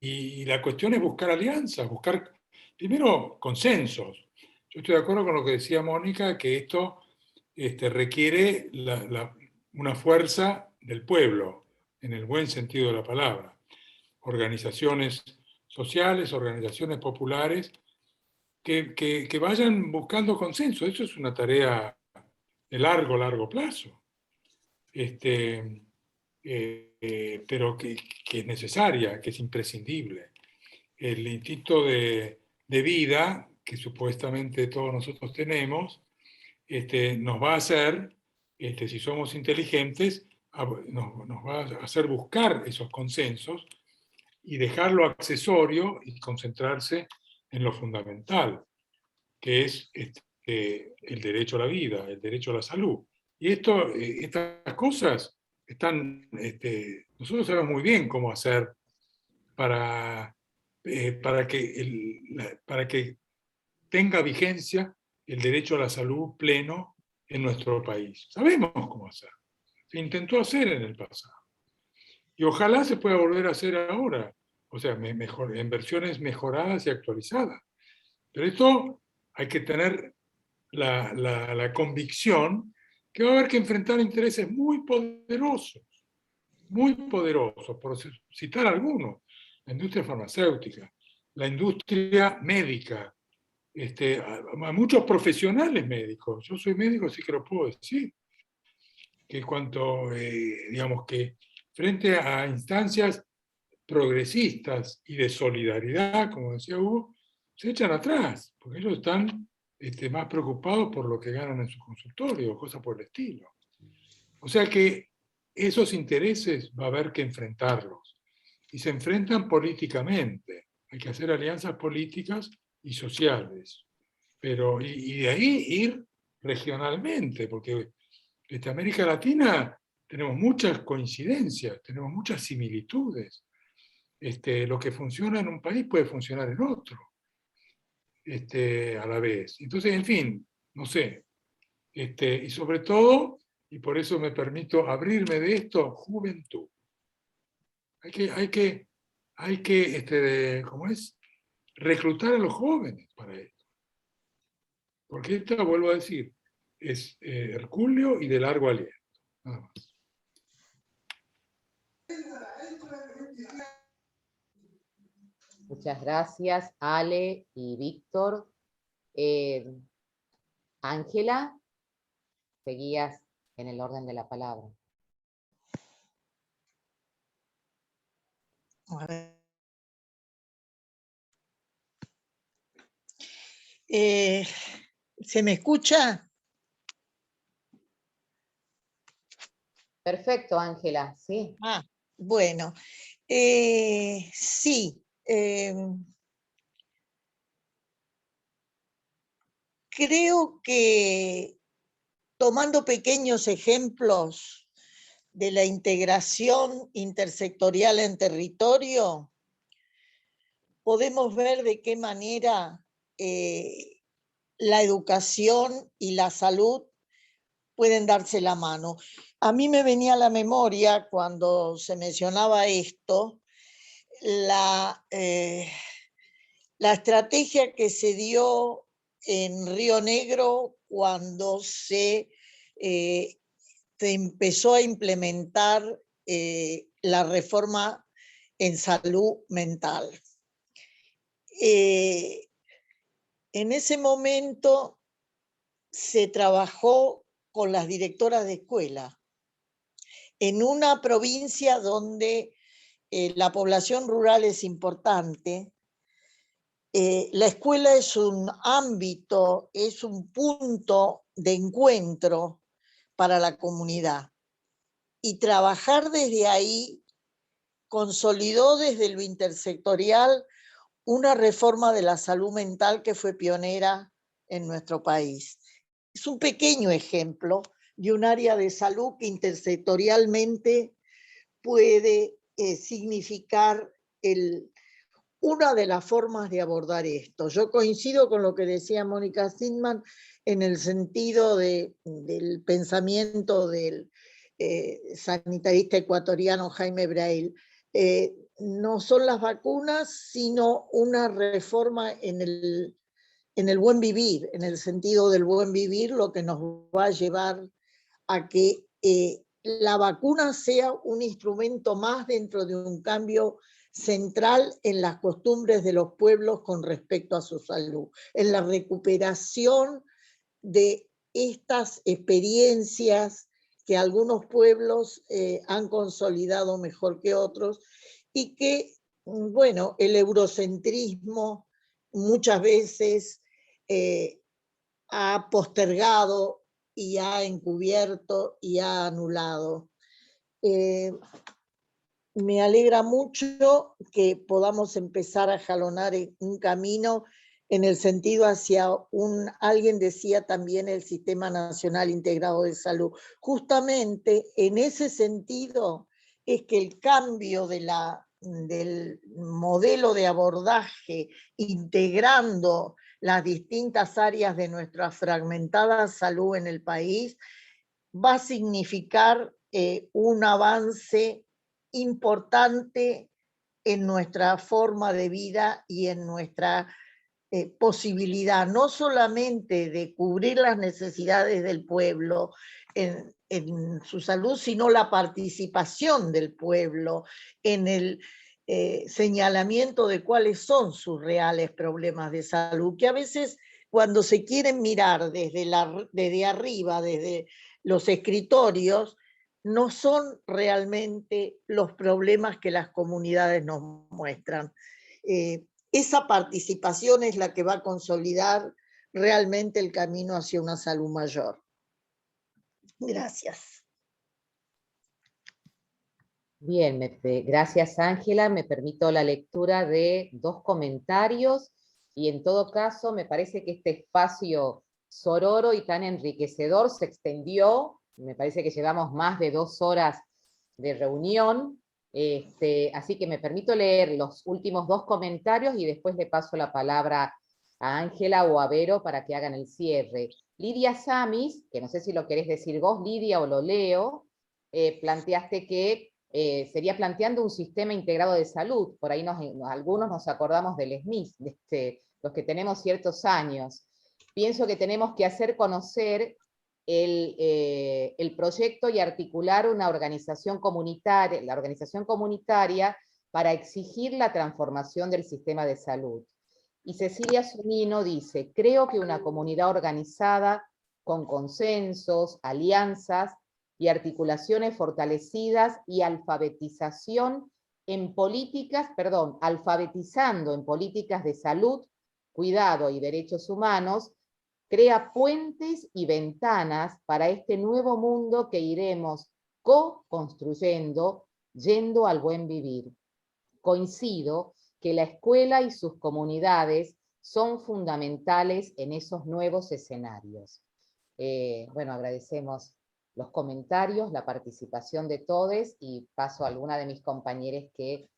Y la cuestión es buscar alianzas, buscar primero consensos. Yo estoy de acuerdo con lo que decía Mónica, que esto requiere una fuerza del pueblo, en el buen sentido de la palabra. Organizaciones sociales, organizaciones populares, que vayan buscando consenso. Eso es una tarea de largo plazo. Pero que es necesaria, que es imprescindible. El instinto de vida que supuestamente todos nosotros tenemos, nos va a hacer, si somos inteligentes, nos va a hacer buscar esos consensos y dejar lo accesorio y concentrarse en lo fundamental, que es el derecho a la vida, el derecho a la salud. Y estas cosas nosotros sabemos muy bien cómo hacer para que tenga vigencia el derecho a la salud pleno en nuestro país. Sabemos cómo hacer. Se intentó hacer en el pasado. Y ojalá se pueda volver a hacer ahora. O sea, en versiones mejoradas y actualizadas. Pero esto hay que tener la convicción que va a haber que enfrentar intereses muy poderosos, por citar algunos: la industria farmacéutica, la industria médica, a muchos profesionales médicos. Yo soy médico, así que lo puedo decir, que digamos que frente a instancias progresistas y de solidaridad, como decía Hugo, se echan atrás, porque ellos están más preocupados por lo que ganan en su consultorio, cosas por el estilo. O sea que esos intereses va a haber que enfrentarlos. Y se enfrentan políticamente. Hay que hacer alianzas políticas y sociales. Pero, y de ahí ir regionalmente, porque en América Latina tenemos muchas coincidencias, tenemos muchas similitudes. Lo que funciona en un país puede funcionar en otro a la vez. Entonces, en fin, no sé. Y sobre todo, y por eso me permito abrirme de esto, juventud. Hay que ¿cómo es? Reclutar a los jóvenes para esto. Porque esto, vuelvo a decir, es hercúleo y de largo aliento. Nada más. Muchas gracias, Ale y Víctor. Ángela, seguías en el orden de la palabra. A ver. ¿Se me escucha? Perfecto, Ángela, sí. Bueno, sí. Creo que tomando pequeños ejemplos de la integración intersectorial en territorio, podemos ver de qué manera la educación y la salud pueden darse la mano. A mí me venía a la memoria, cuando se mencionaba esto, la estrategia que se dio en Río Negro cuando se empezó a implementar la reforma en salud mental. En ese momento se trabajó con las directoras de escuela en una provincia donde la población rural es importante. La escuela es un ámbito, es un punto de encuentro para la comunidad. Y trabajar desde ahí consolidó desde lo intersectorial una reforma de la salud mental que fue pionera en nuestro país. Es un pequeño ejemplo de un área de salud que intersectorialmente puede significar una de las formas de abordar esto. Yo coincido con lo que decía Mónica Zimmerman en el sentido del pensamiento del sanitarista ecuatoriano Jaime Braille. No son las vacunas, sino una reforma en el buen vivir, en el sentido del buen vivir, lo que nos va a llevar a que la vacuna sea un instrumento más dentro de un cambio central en las costumbres de los pueblos con respecto a su salud, en la recuperación de estas experiencias que algunos pueblos han consolidado mejor que otros y que, bueno, el eurocentrismo muchas veces ha postergado y ha encubierto y ha anulado. Me alegra mucho que podamos empezar a jalonar un camino en el sentido hacia alguien decía también el Sistema Nacional Integrado de Salud. Justamente en ese sentido es que el cambio del modelo de abordaje integrando las distintas áreas de nuestra fragmentada salud en el país va a significar un avance importante en nuestra forma de vida y en nuestra posibilidad, no solamente de cubrir las necesidades del pueblo en su salud, sino la participación del pueblo en el señalamiento de cuáles son sus reales problemas de salud, que a veces cuando se quieren mirar desde arriba, desde los escritorios, no son realmente los problemas que las comunidades nos muestran. Esa participación es la que va a consolidar realmente el camino hacia una salud mayor. Gracias. Bien, gracias Ángela. Me permito la lectura de 2 comentarios y en todo caso me parece que este espacio sororo y tan enriquecedor se extendió. Me parece que llevamos más de 2 horas de reunión. Así que me permito leer los últimos 2 comentarios y después le paso la palabra a Ángela o a Vero para que hagan el cierre. Lidia Samis, que no sé si lo querés decir vos, Lidia, o lo leo, planteaste que sería planteando un sistema integrado de salud. Por ahí algunos nos acordamos del SNIS, los que tenemos ciertos años. Pienso que tenemos que hacer conocer el proyecto y articular una organización comunitaria, la organización comunitaria, para exigir la transformación del sistema de salud. Y Cecilia Zunino dice, creo que una comunidad organizada con consensos, alianzas y articulaciones fortalecidas y alfabetizando en políticas de salud, cuidado y derechos humanos, crea puentes y ventanas para este nuevo mundo que iremos co-construyendo, yendo al buen vivir. Coincido que la escuela y sus comunidades son fundamentales en esos nuevos escenarios. Bueno, agradecemos los comentarios, la participación de todos y paso a alguna de mis compañeras que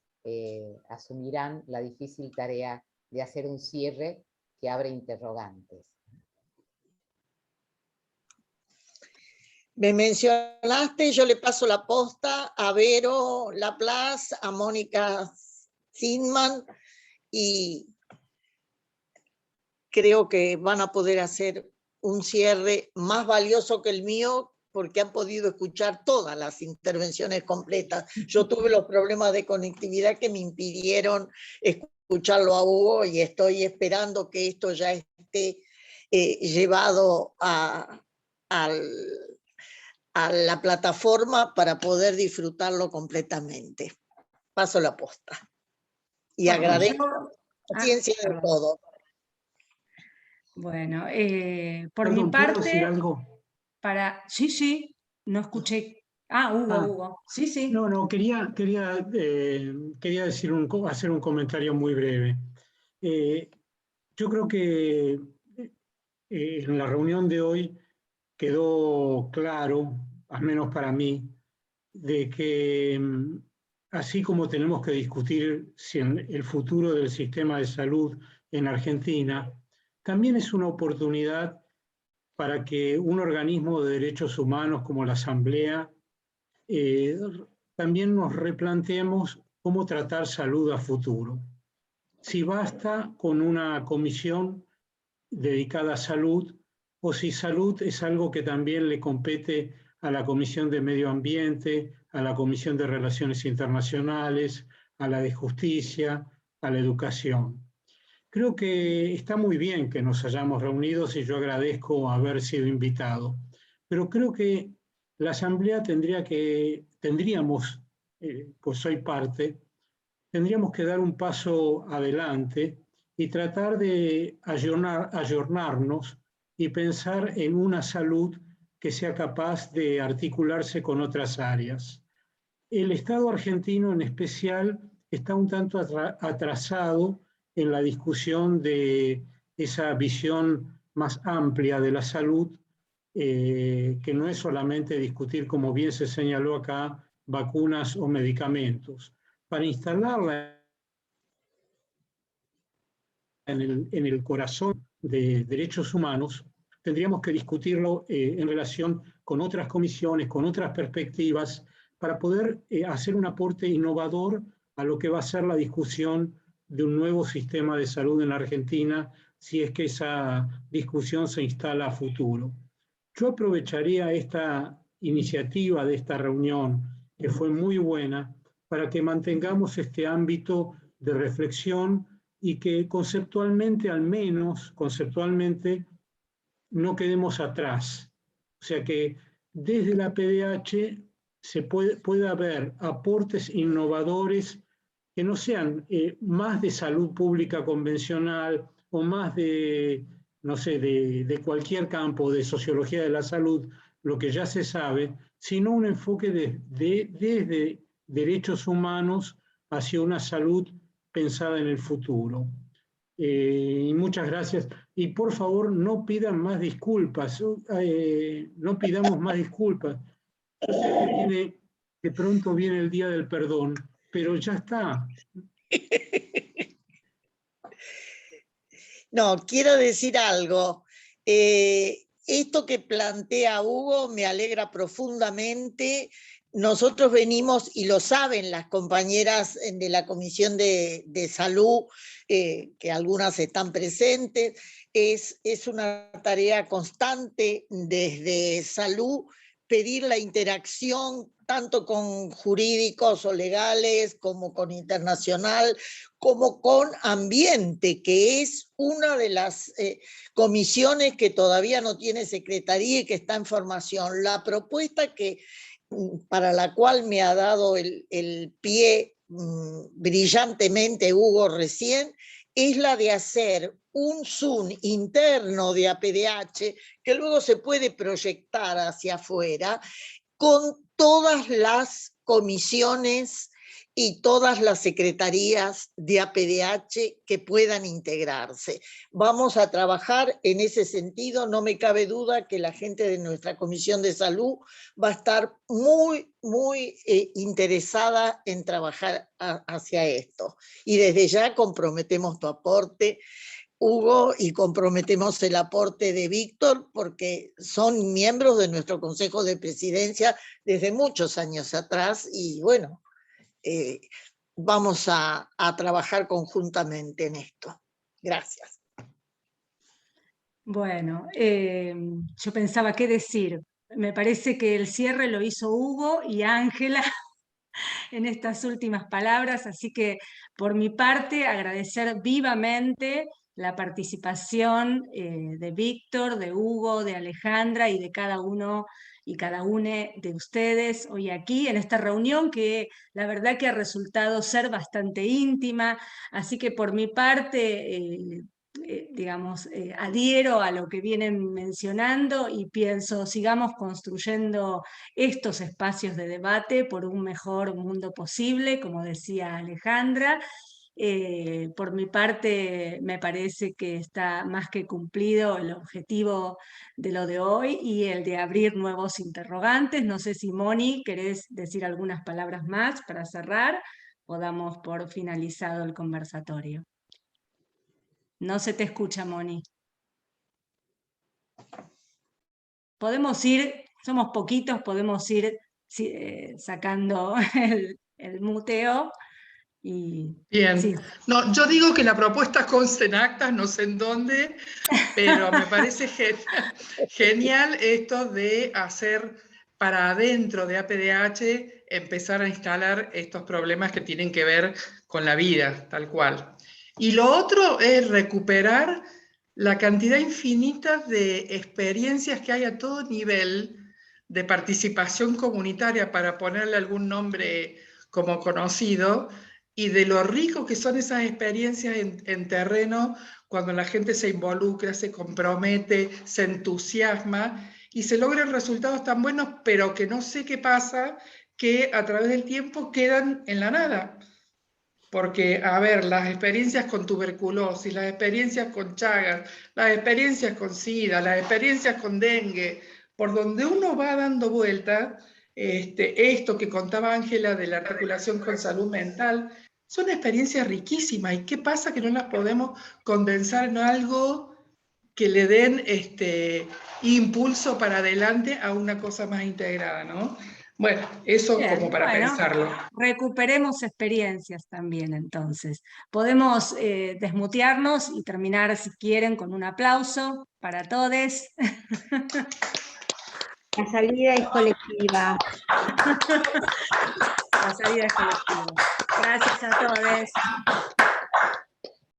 asumirán la difícil tarea de hacer un cierre que abre interrogantes. Me mencionaste, yo le paso la posta a Vero Laplace, a Mónica Zimmerman, y creo que van a poder hacer un cierre más valioso que el mío, porque han podido escuchar todas las intervenciones completas. Yo tuve los problemas de conectividad que me impidieron escucharlo a Hugo, y estoy esperando que esto ya esté llevado a la plataforma para poder disfrutarlo completamente. Paso la posta. Y bueno, agradezco la paciencia de todo. Bueno, por mi parte... ¿Puedo decir algo? Sí, no escuché. Hugo. Sí. No, quería decir hacer un comentario muy breve. Yo creo que en la reunión de hoy quedó claro, al menos para mí, de que así como tenemos que discutir el futuro del sistema de salud en Argentina, también es una oportunidad para que un organismo de derechos humanos como la Asamblea también nos replanteemos cómo tratar salud a futuro. Si basta con una comisión dedicada a salud, o si salud es algo que también le compete a la Comisión de Medio Ambiente, a la Comisión de Relaciones Internacionales, a la de Justicia, a la Educación. Creo que está muy bien que nos hayamos reunido y yo agradezco haber sido invitado, pero creo que la Asamblea tendríamos, pues soy parte, tendríamos que dar un paso adelante y tratar de ayornarnos y pensar en una salud que sea capaz de articularse con otras áreas. El Estado argentino en especial está un tanto atrasado en la discusión de esa visión más amplia de la salud, que no es solamente discutir, como bien se señaló acá, vacunas o medicamentos. Para instalarla en el corazón de derechos humanos, tendríamos que discutirlo en relación con otras comisiones, con otras perspectivas, para poder hacer un aporte innovador a lo que va a ser la discusión de un nuevo sistema de salud en la Argentina, si es que esa discusión se instala a futuro. Yo aprovecharía esta iniciativa de esta reunión, que fue muy buena, para que mantengamos este ámbito de reflexión y que conceptualmente, al menos conceptualmente, no quedemos atrás. O sea que desde la PDH se puede haber aportes innovadores que no sean más de salud pública convencional o más de, no sé, de cualquier campo de sociología de la salud, lo que ya se sabe, sino un enfoque desde derechos humanos hacia una salud pensada en el futuro. Y muchas gracias. Y por favor, no pidan más disculpas, no pidamos más disculpas. Yo sé que pronto viene el Día del Perdón, pero ya está. No, quiero decir algo. Esto que plantea Hugo me alegra profundamente. Nosotros venimos, y lo saben las compañeras de la Comisión de Salud, que algunas están presentes, es una tarea constante desde Salud pedir la interacción tanto con jurídicos o legales, como con internacional, como con ambiente, que es una de las comisiones que todavía no tiene secretaría y que está en formación. La propuesta para la cual me ha dado el pie brillantemente Hugo recién, es la de hacer un Zoom interno de APDH que luego se puede proyectar hacia afuera con todas las comisiones y todas las secretarías de APDH que puedan integrarse. Vamos a trabajar en ese sentido, no me cabe duda que la gente de nuestra Comisión de Salud va a estar muy, muy interesada en trabajar hacia esto. Y desde ya comprometemos tu aporte, Hugo, y comprometemos el aporte de Víctor, porque son miembros de nuestro Consejo de Presidencia desde muchos años atrás, y bueno, vamos a trabajar conjuntamente en esto. Gracias. Bueno, yo pensaba qué decir. Me parece que el cierre lo hizo Hugo y Ángela en estas últimas palabras, así que por mi parte agradecer vivamente la participación de Víctor, de Hugo, de Alejandra y de cada uno y cada una de ustedes hoy aquí en esta reunión, que la verdad que ha resultado ser bastante íntima, así que por mi parte digamos, adhiero a lo que vienen mencionando y pienso, sigamos construyendo estos espacios de debate por un mejor mundo posible, como decía Alejandra. Por mi parte, me parece que está más que cumplido el objetivo de lo de hoy y el de abrir nuevos interrogantes. No sé si, Moni, querés decir algunas palabras más para cerrar o damos por finalizado el conversatorio. No se te escucha, Moni. Podemos ir, somos poquitos, podemos ir sacando el muteo. Y, bien, sí. no, yo digo que la propuesta conste en actas, no sé en dónde, pero me parece genial esto de hacer para adentro de APDH, empezar a instalar estos problemas que tienen que ver con la vida, tal cual. Y lo otro es recuperar la cantidad infinita de experiencias que hay a todo nivel de participación comunitaria, para ponerle algún nombre como conocido, y de lo rico que son esas experiencias en terreno cuando la gente se involucra, se compromete, se entusiasma y se logran resultados tan buenos, pero que no sé qué pasa, que a través del tiempo quedan en la nada. Porque, a ver, las experiencias con tuberculosis, las experiencias con Chagas, las experiencias con SIDA, las experiencias con dengue, por donde uno va dando vuelta, esto que contaba Ángela de la articulación con salud mental, son experiencias riquísimas. ¿Y qué pasa que no las podemos condensar en algo que le den impulso para adelante a una cosa más integrada, ¿no? Bueno, eso Bien, como para pensarlo. Recuperemos experiencias también, entonces. Podemos desmutearnos y terminar, si quieren, con un aplauso para todos. La salida es colectiva. La salida es colectiva. Gracias a todos.